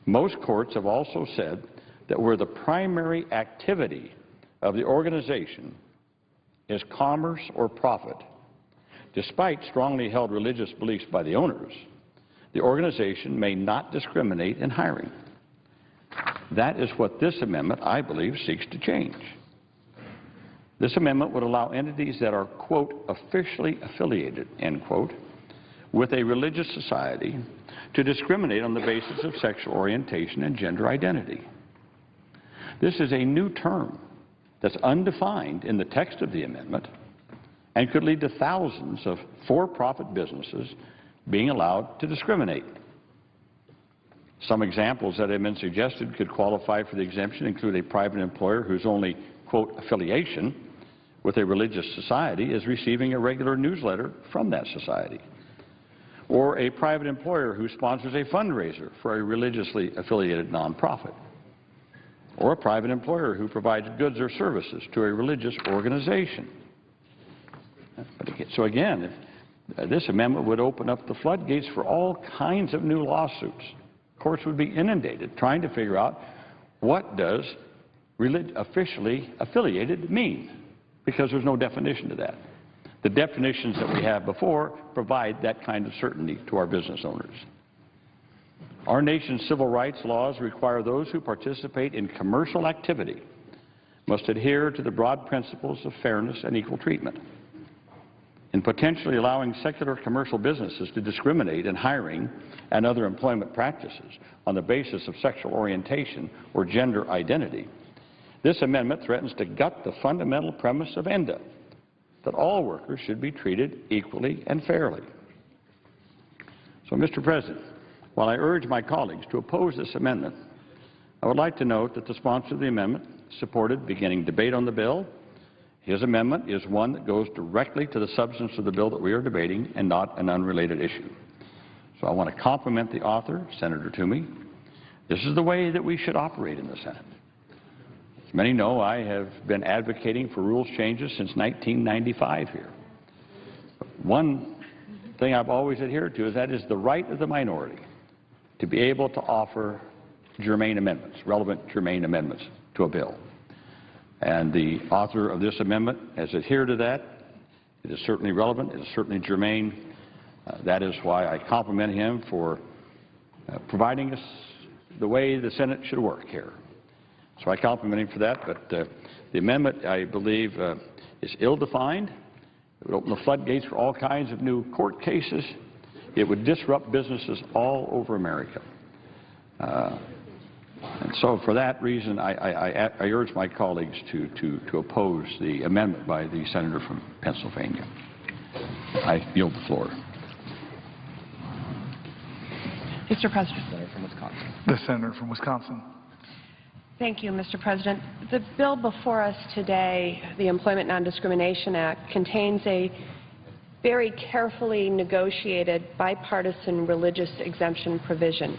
most courts have also said that where the primary activity of the organization is commerce or profit, despite strongly held religious beliefs by the owners, the organization may not discriminate in hiring. That is what this amendment, I believe, seeks to change. This amendment would allow entities that are, quote, officially affiliated, end quote, with a religious society to discriminate on the basis of sexual orientation and gender identity. This is a new term that's undefined in the text of the amendment and could lead to thousands of for-profit businesses being allowed to discriminate. Some examples that have been suggested could qualify for the exemption include a private employer whose only, quote, affiliation with a religious society is receiving a regular newsletter from that society, or a private employer who sponsors a fundraiser for a religiously affiliated nonprofit, or a private employer who provides goods or services to a religious organization. So again, this amendment would open up the floodgates for all kinds of new lawsuits. Courts would be inundated trying to figure out what does officially affiliated mean, because there's no definition to that. The definitions that we have before provide that kind of certainty to our business owners. Our nation's civil rights laws require those who participate in commercial activity must adhere to the broad principles of fairness and equal treatment. In potentially allowing secular commercial businesses to discriminate in hiring and other employment practices on the basis of sexual orientation or gender identity, this amendment threatens to gut the fundamental premise of ENDA, that all workers should be treated equally and fairly. So, Mr. President, while I urge my colleagues to oppose this amendment, I would like to note that the sponsor of the amendment supported beginning debate on the bill. His amendment is one that goes directly to the substance of the bill that we are debating and not an unrelated issue. So I want to compliment the author, Senator Toomey. This is the way that we should operate in the Senate. As many know, I have been advocating for rules changes since 1995 here. But one thing I've always adhered to is that is the right of the minority to be able to offer germane amendments, relevant germane amendments to a bill. And the author of this amendment has adhered to that. It is certainly relevant. It is certainly germane. That is why I compliment him for providing us the way the Senate should work here. So I compliment him for that. But the amendment, I believe, is ill-defined. It would open the floodgates for all kinds of new court cases. It would disrupt businesses all over America. And so for that reason, I urge my colleagues to oppose the amendment by the senator from Pennsylvania. I yield the floor. Mr. President. Senator from Wisconsin. The senator from Wisconsin. Thank you, Mr. President. The bill before us today, the Employment Non-Discrimination Act, contains a very carefully negotiated bipartisan religious exemption provision.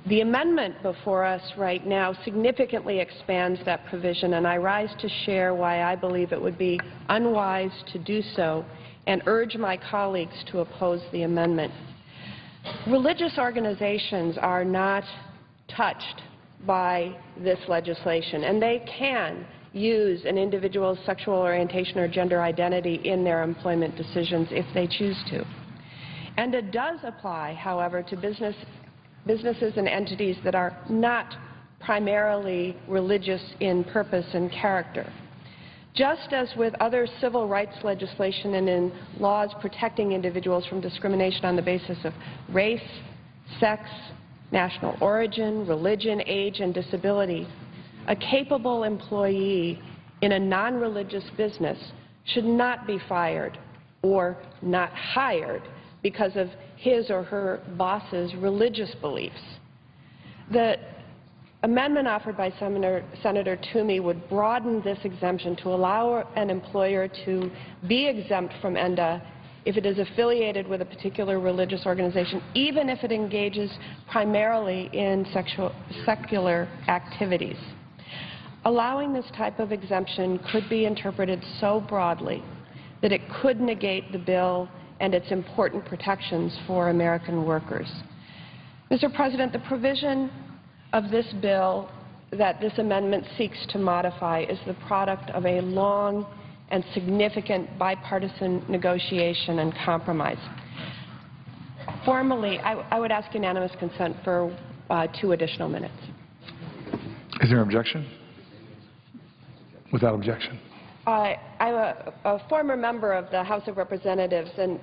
The amendment before us right now significantly expands that provision, and I rise to share why I believe it would be unwise to do so and urge my colleagues to oppose the amendment. Religious organizations are not touched by this legislation, and they can use an individual's sexual orientation or gender identity in their employment decisions if they choose to. And it does apply, however, to businesses and entities that are not primarily religious in purpose and character. Just as with other civil rights legislation and in laws protecting individuals from discrimination on the basis of race, sex, national origin, religion, age, and disability, a capable employee in a non-religious business should not be fired or not hired because of his or her boss's religious beliefs. The amendment offered by Senator Toomey would broaden this exemption to allow an employer to be exempt from ENDA if it is affiliated with a particular religious organization, even if it engages primarily in secular activities. Allowing this type of exemption could be interpreted so broadly that it could negate the bill and its important protections for American workers. Mr. President, the provision of this bill that this amendment seeks to modify is the product of a long and significant bipartisan negotiation and compromise. Formally, I would ask unanimous consent for 2 additional minutes. Is there an objection? Without objection. I'm a former member of the House of Representatives, and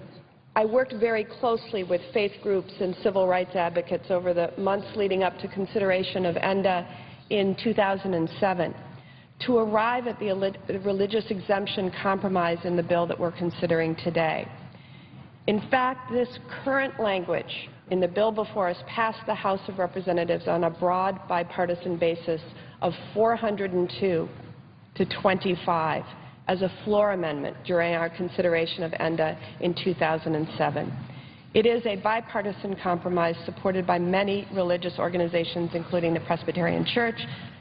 I worked very closely with faith groups and civil rights advocates over the months leading up to consideration of ENDA in 2007 to arrive at the religious exemption compromise in the bill that we're considering today. In fact, this current language in the bill before us passed the House of Representatives on a broad bipartisan basis of 402 to 25 as a floor amendment during our consideration of ENDA in 2007. It is a bipartisan compromise supported by many religious organizations, including the Presbyterian Church,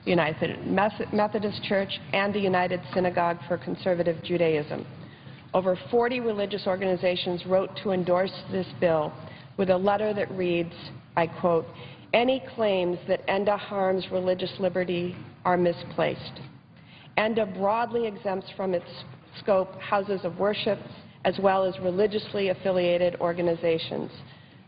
the United Methodist Church, and the United Synagogue for Conservative Judaism. Over 40 religious organizations wrote to endorse this bill with a letter that reads, I quote, "Any claims that ENDA harms religious liberty are misplaced. ENDA broadly exempts from its scope houses of worship as well as religiously affiliated organizations.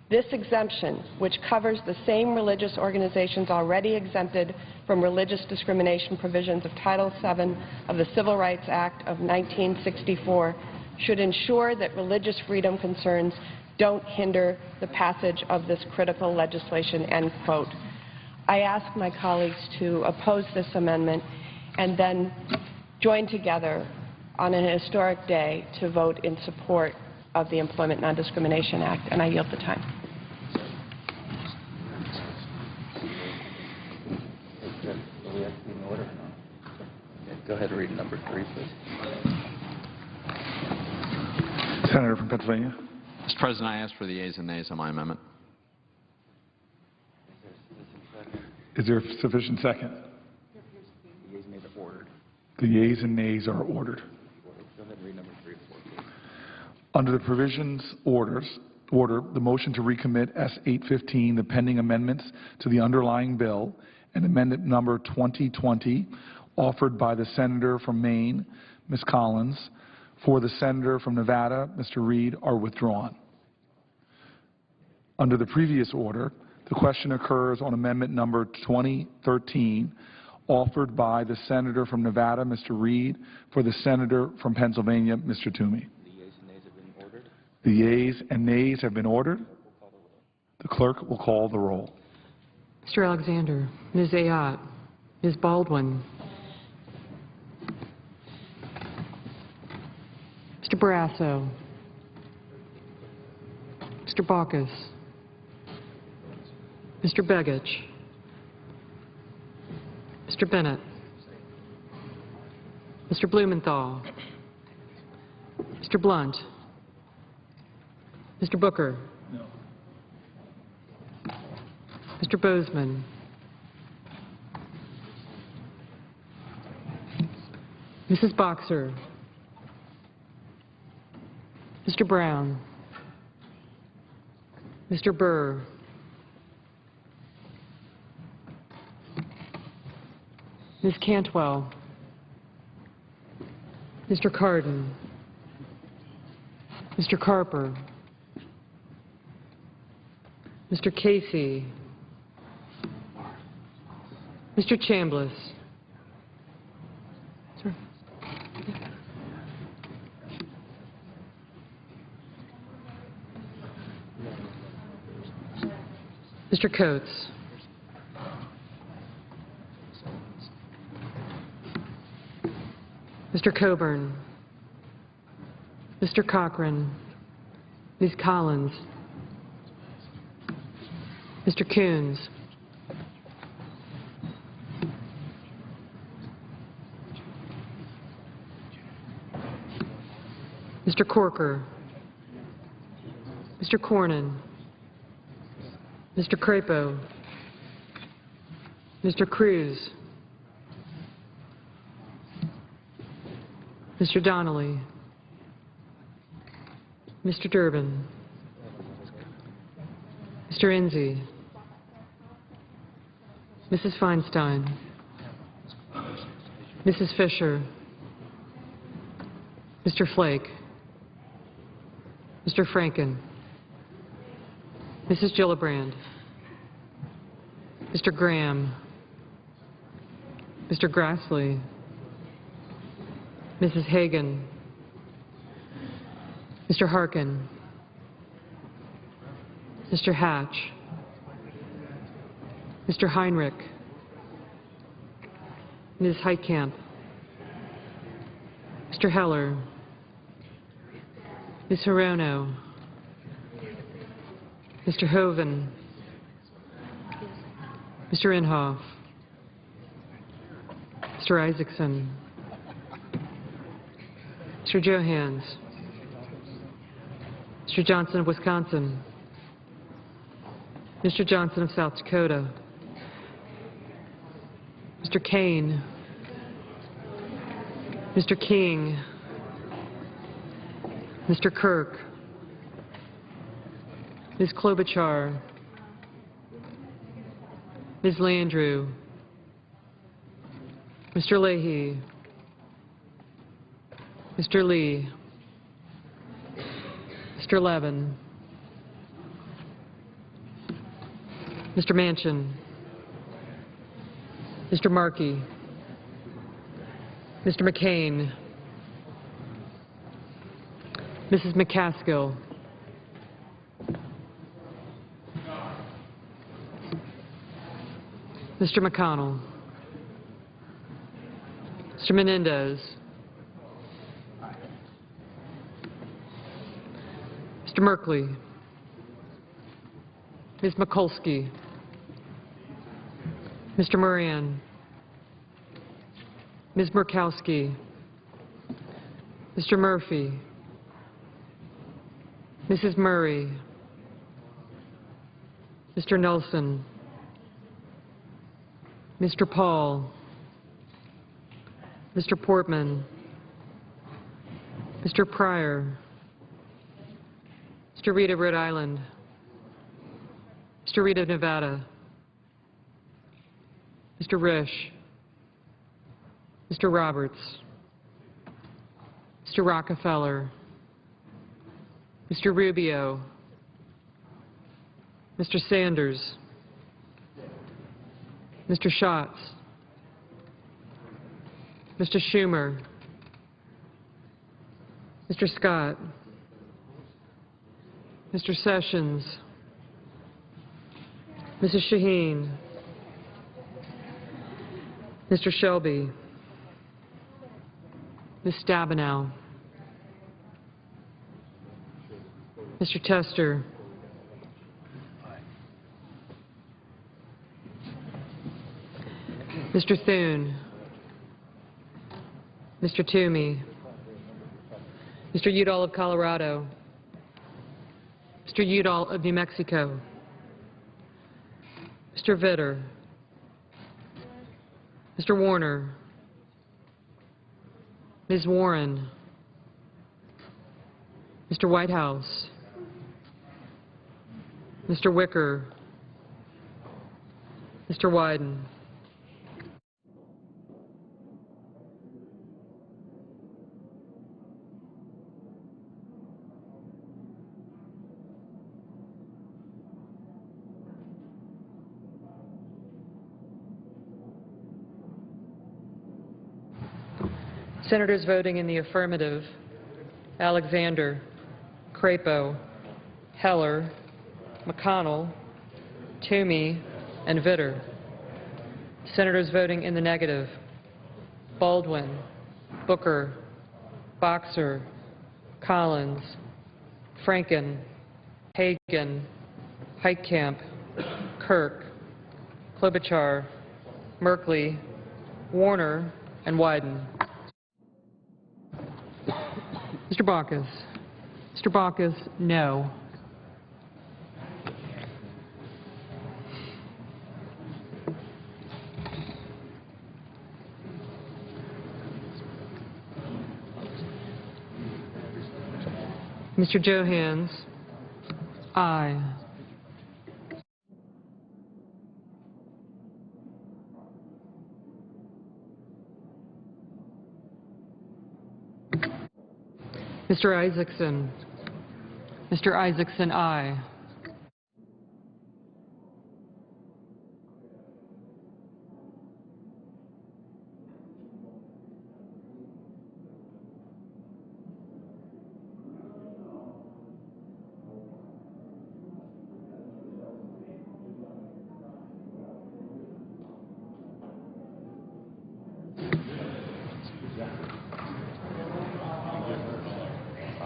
This exemption, which covers the same religious organizations already exempted from religious discrimination provisions of Title VII of the Civil Rights Act of 1964, should ensure that religious freedom concerns don't hinder the passage of this critical legislation," end quote. I ask my colleagues to oppose this amendment and then join together on an historic day to vote in support of the Employment Non-Discrimination Act, and I yield the time. Go ahead and read number 3, please. Senator from Pennsylvania. Mr. President, I ask for the yeas and nays on my amendment. Is there sufficient second? The yeas and nays are ordered. Under the provisions order, the motion to recommit S-815, the pending amendments to the underlying bill, and amendment number 2020, offered by the Senator from Maine, Ms. Collins, for the Senator from Nevada, Mr. Reid, are withdrawn. Under the previous order, the question occurs on amendment number 2013, offered by the Senator from Nevada, Mr. Reid, for the Senator from Pennsylvania, Mr. Toomey. The yeas and nays have been ordered. The clerk will call the roll. Mr. Alexander, Ms. Ayotte, Ms. Baldwin, Mr. Barrasso, Mr. Baucus, Mr. Begich, Mr. Bennett, Mr. Blumenthal, Mr. Blunt, Mr. Booker, No. Mr. Bozeman, Mrs. Boxer, Mr. Brown, Mr. Burr, Ms. Cantwell, Mr. Cardin, Mr. Carper, Mr. Casey, Mr. Chambliss, Mr. Coates. Mr. Coburn. Mr. Cochran. Ms. Collins. Mr. Coons. Mr. Corker. Mr. Cornyn. Mr. Crapo. Mr. Cruz. Mr. Donnelly. Mr. Durbin. Mr. Enzi. Mrs. Feinstein. Mrs. Fisher. Mr. Flake. Mr. Franken. Mrs. Gillibrand. Mr. Graham. Mr. Grassley. Mrs. Hagan. Mr. Harkin. Mr. Hatch. Mr. Heinrich. Ms. Heitkamp. Mr. Heller. Ms. Hirono. Mr. Hoven. Mr. Inhofe. Mr. Isaacson. Mr. Johans. Mr. Johnson of Wisconsin. Mr. Johnson of South Dakota. Mr. Kane. Mr. King. Mr. Kirk. Ms. Klobuchar. Ms. Landrieu. Mr. Leahy. Mr. Lee. Mr. Levin. Mr. Manchin. Mr. Markey. Mr. McCain. Mrs. McCaskill. Mr. McConnell. Mr. Menendez. Mr. Merkley. Ms. Mikulski. Mr. Moran. Ms. Murkowski. Mr. Murphy. Mrs. Murray. Mr. Nelson. Mr. Paul. Mr. Portman. Mr. Pryor. Mr. Reid of Rhode Island. Mr. Reid of Nevada. Mr. Risch. Mr. Roberts. Mr. Rockefeller. Mr. Rubio. Mr. Sanders. Mr. Schatz. Mr. Schumer. Mr. Scott. Mr. Sessions. Mrs. Shaheen. Mr. Shelby. Ms. Stabenow. Mr. Tester. Mr. Thune. Mr. Toomey. Mr. Udall of Colorado. Mr. Udall of New Mexico. Mr. Vitter. Mr. Warner. Ms. Warren. Mr. Whitehouse. Mr. Wicker. Mr. Wyden. Senators voting in the affirmative: Alexander, Crapo, Heller, McConnell, Toomey, and Vitter. Senators voting in the negative: Baldwin, Booker, Boxer, Collins, Franken, Hagan, Heitkamp, Kirk, Klobuchar, Merkley, Warner, and Wyden. Mr. Baucus. Mr. Baucus, no. Mr. Johans, aye. Mr. Isaacson. Mr. Isaacson, aye.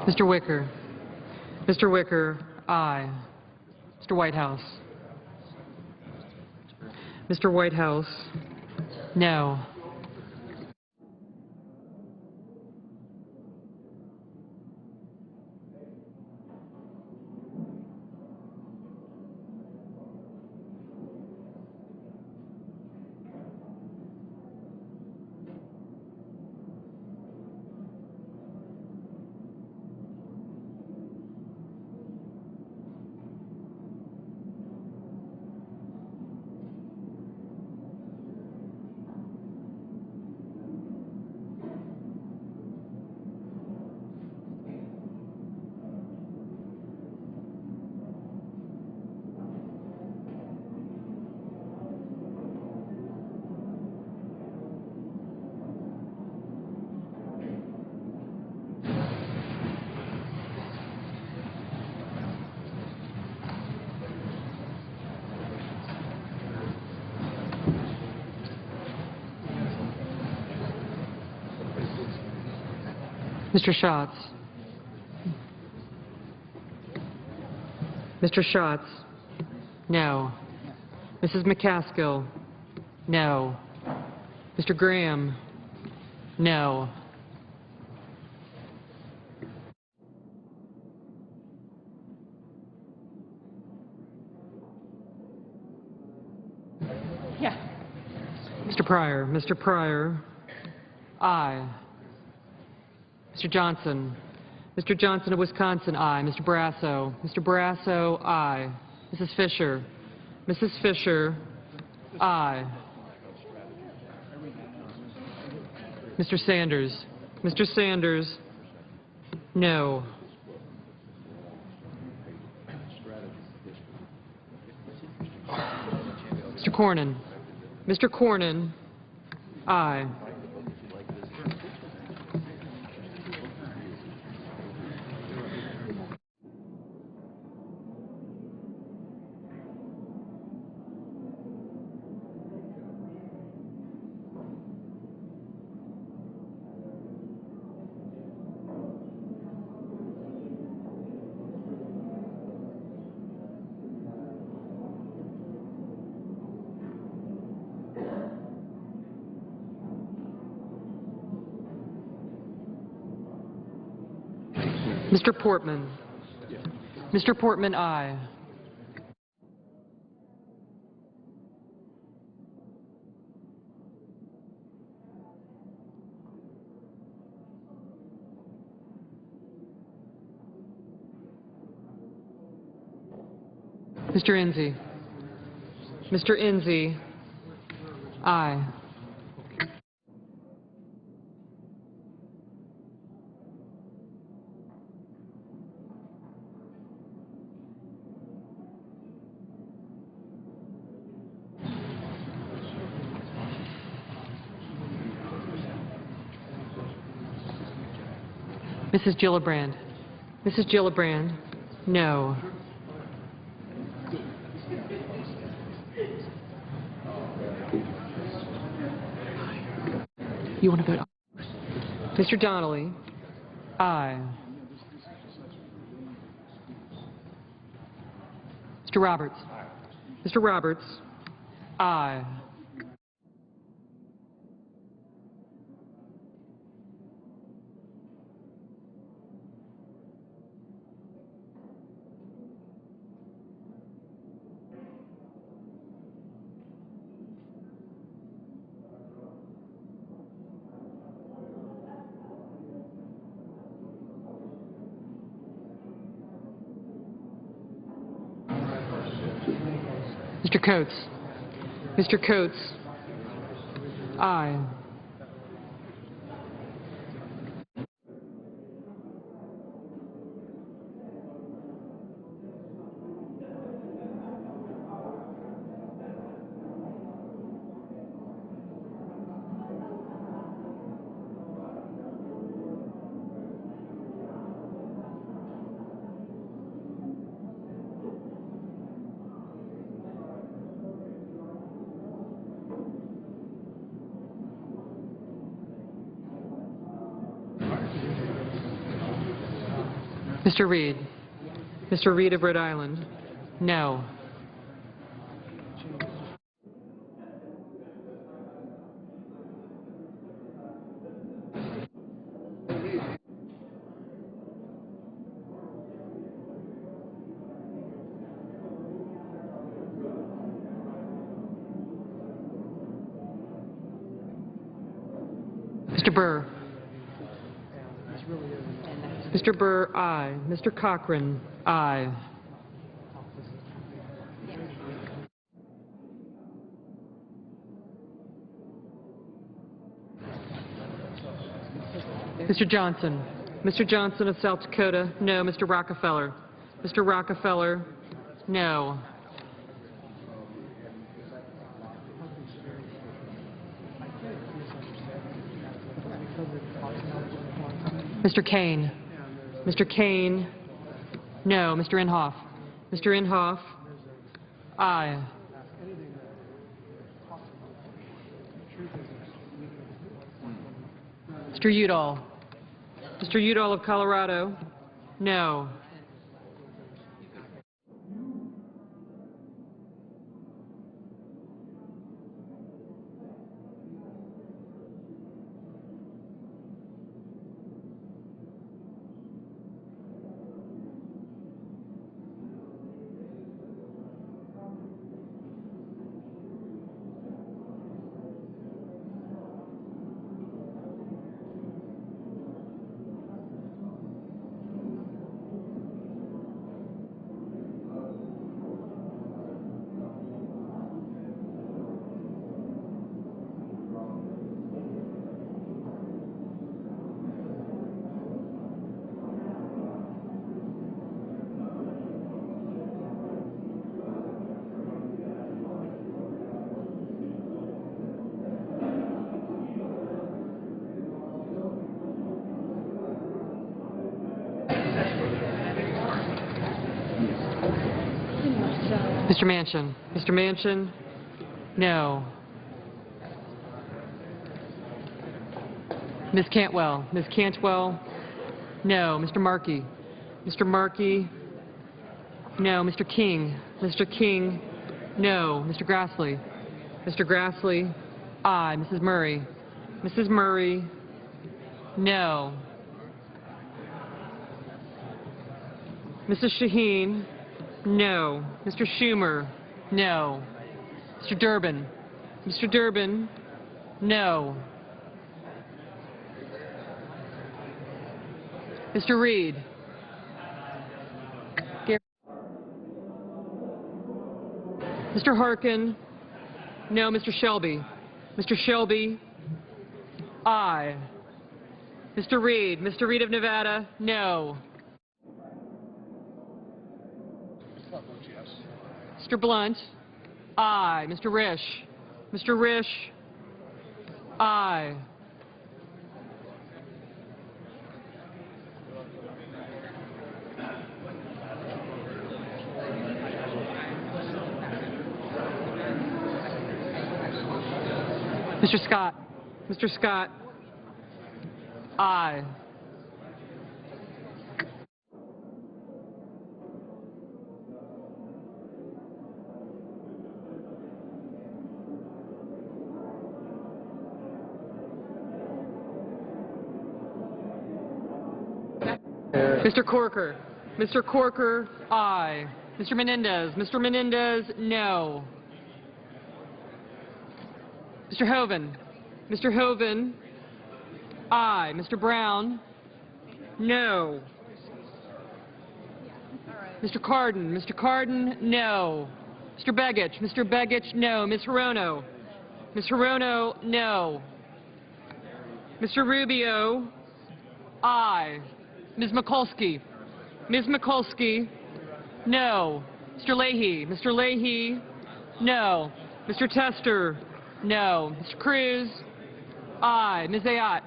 Mr. Wicker. Mr. Wicker, aye. Mr. Whitehouse. Mr. Whitehouse, no. Mr. Schatz. Mr. Schatz, no. Mrs. McCaskill, no. Mr. Graham, no. Yeah. Mr. Pryor. Mr. Pryor, aye. Mr. Johnson. Mr. Johnson of Wisconsin, aye. Mr. Barrasso. Mr. Barrasso, aye. Mrs. Fisher. Mrs. Fisher, aye. Mr. Sanders. Mr. Sanders, no. Mr. Cornyn. Mr. Cornyn, aye. Mr. Portman. Mr. Portman, aye. Mr. Enzi. Mr. Enzi, aye. Mrs. Gillibrand. Mrs. Gillibrand, no. You want to vote? Mr. Donnelly, aye. Mr. Roberts. Mr. Roberts, aye. Mr. Coates. Mr. Coates, aye. Mr. Reid. Mr. Reid of Rhode Island, no. Mr. Burr. Mr. Burr, aye. Mr. Cochran, aye. Mr. Johnson. Mr. Johnson of South Dakota, no. Mr. Rockefeller. Mr. Rockefeller, no. Mr. Kane. Mr. Kane, no. Mr. Inhofe. Mr. Inhofe, aye. Mr. Udall. Mr. Udall of Colorado, no. Mr. Manchin. Mr. Manchin, no. Ms. Cantwell. Ms. Cantwell, no. Mr. Markey. Mr. Markey, no. Mr. King. Mr. King, no. Mr. Grassley. Mr. Grassley, aye. Mrs. Murray. Mrs. Murray, no. Mrs. Shaheen, no. Mr. Schumer, no. Mr. Durbin. Mr. Durbin, no. Mr. Reid. Mr. Harkin, no. Mr. Shelby. Mr. Shelby, aye. Mr. Reid. Mr. Reid of Nevada, no. Mr. Blunt, aye. Mr. Risch. Mr. Risch, aye. Mr. Scott. Mr. Scott. Aye. Mr. Corker. Mr. Corker, aye. Mr. Menendez. Mr. Menendez, no. Mr. Hoeven. Mr. Hoeven, aye. Mr. Brown, no. Mr. Cardin. Mr. Cardin, no. Mr. Begich. Mr. Begich, no. Ms. Hirono. Ms. Hirono, no. Mr. Rubio, aye. Ms. Mikulski. Ms. Mikulski, no. Mr. Leahy. Mr. Leahy, no. Mr. Tester, no. Mr. Cruz, aye. Ms. Ayotte.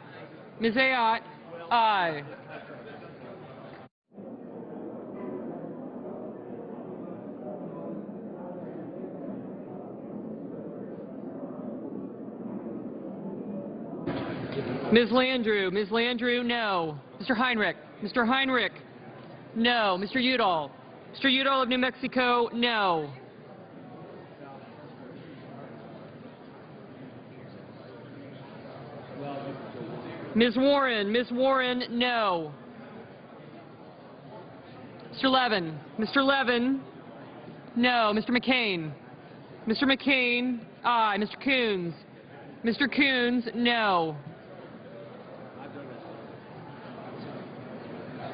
Ms. Ayotte, aye. Ms. Landrieu. Ms. Landrieu, no. Mr. Heinrich. Mr. Heinrich, no. Mr. Udall. Mr. Udall of New Mexico, no. Ms. Warren. Ms. Warren, no. Mr. Levin. Mr. Levin, no. Mr. McCain. Mr. McCain, aye. Mr. Coons. Mr. Coons, no.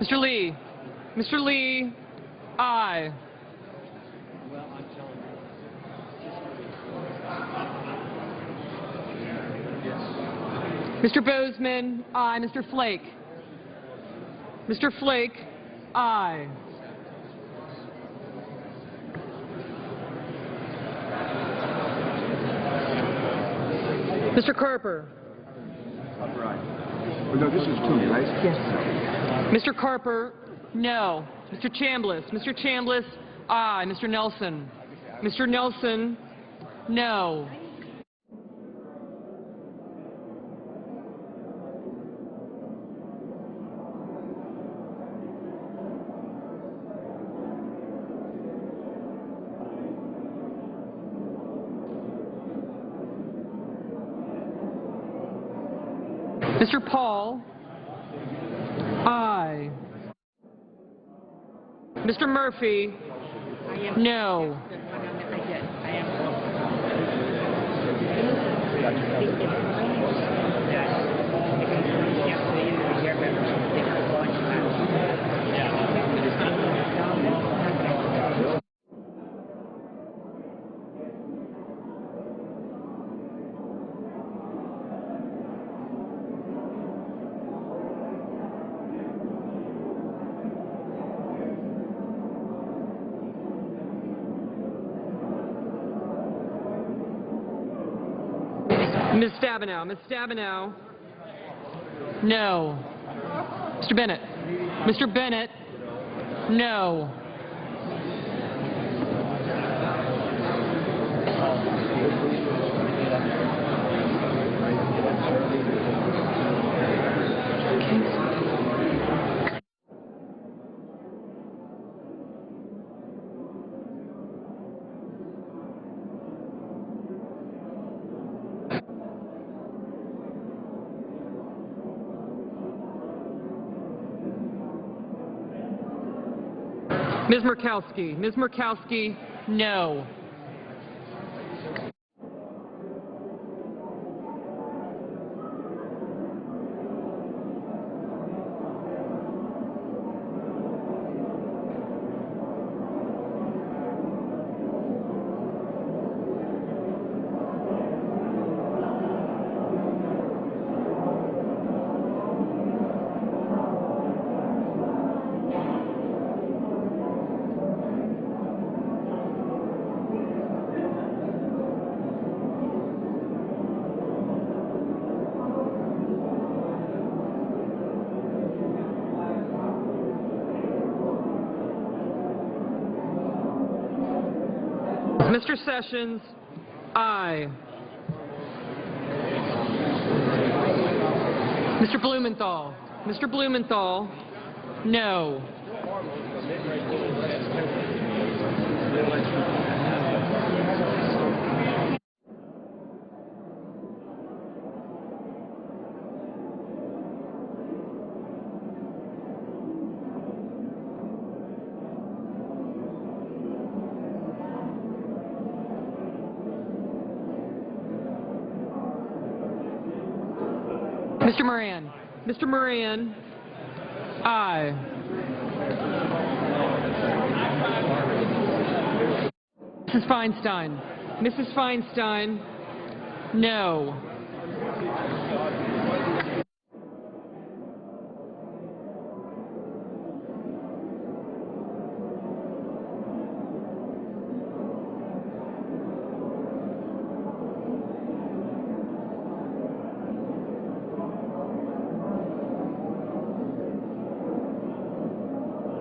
Mr. Lee. Mr. Lee, aye. Mr. Bozeman, aye. Mr. Flake. Mr. Flake, aye. Mr. Carper. No, this is Toomey, right? Yes. Mr. Carper, no. Mr. Chambliss. Mr. Chambliss, aye. Mr. Nelson. Mr. Nelson, no. Mr. Paul, aye. Mr. Murphy, no. Ms. Stabenow. Ms. Stabenow, no. Mr. Bennett. Mr. Bennett, no. Ms. Murkowski. Ms. Murkowski, no. Mr. Sessions, aye. Mr. Blumenthal. Mr. Blumenthal, no. Mr. Moran. Mr. Moran, aye. Mrs. Feinstein. Mrs. Feinstein, no.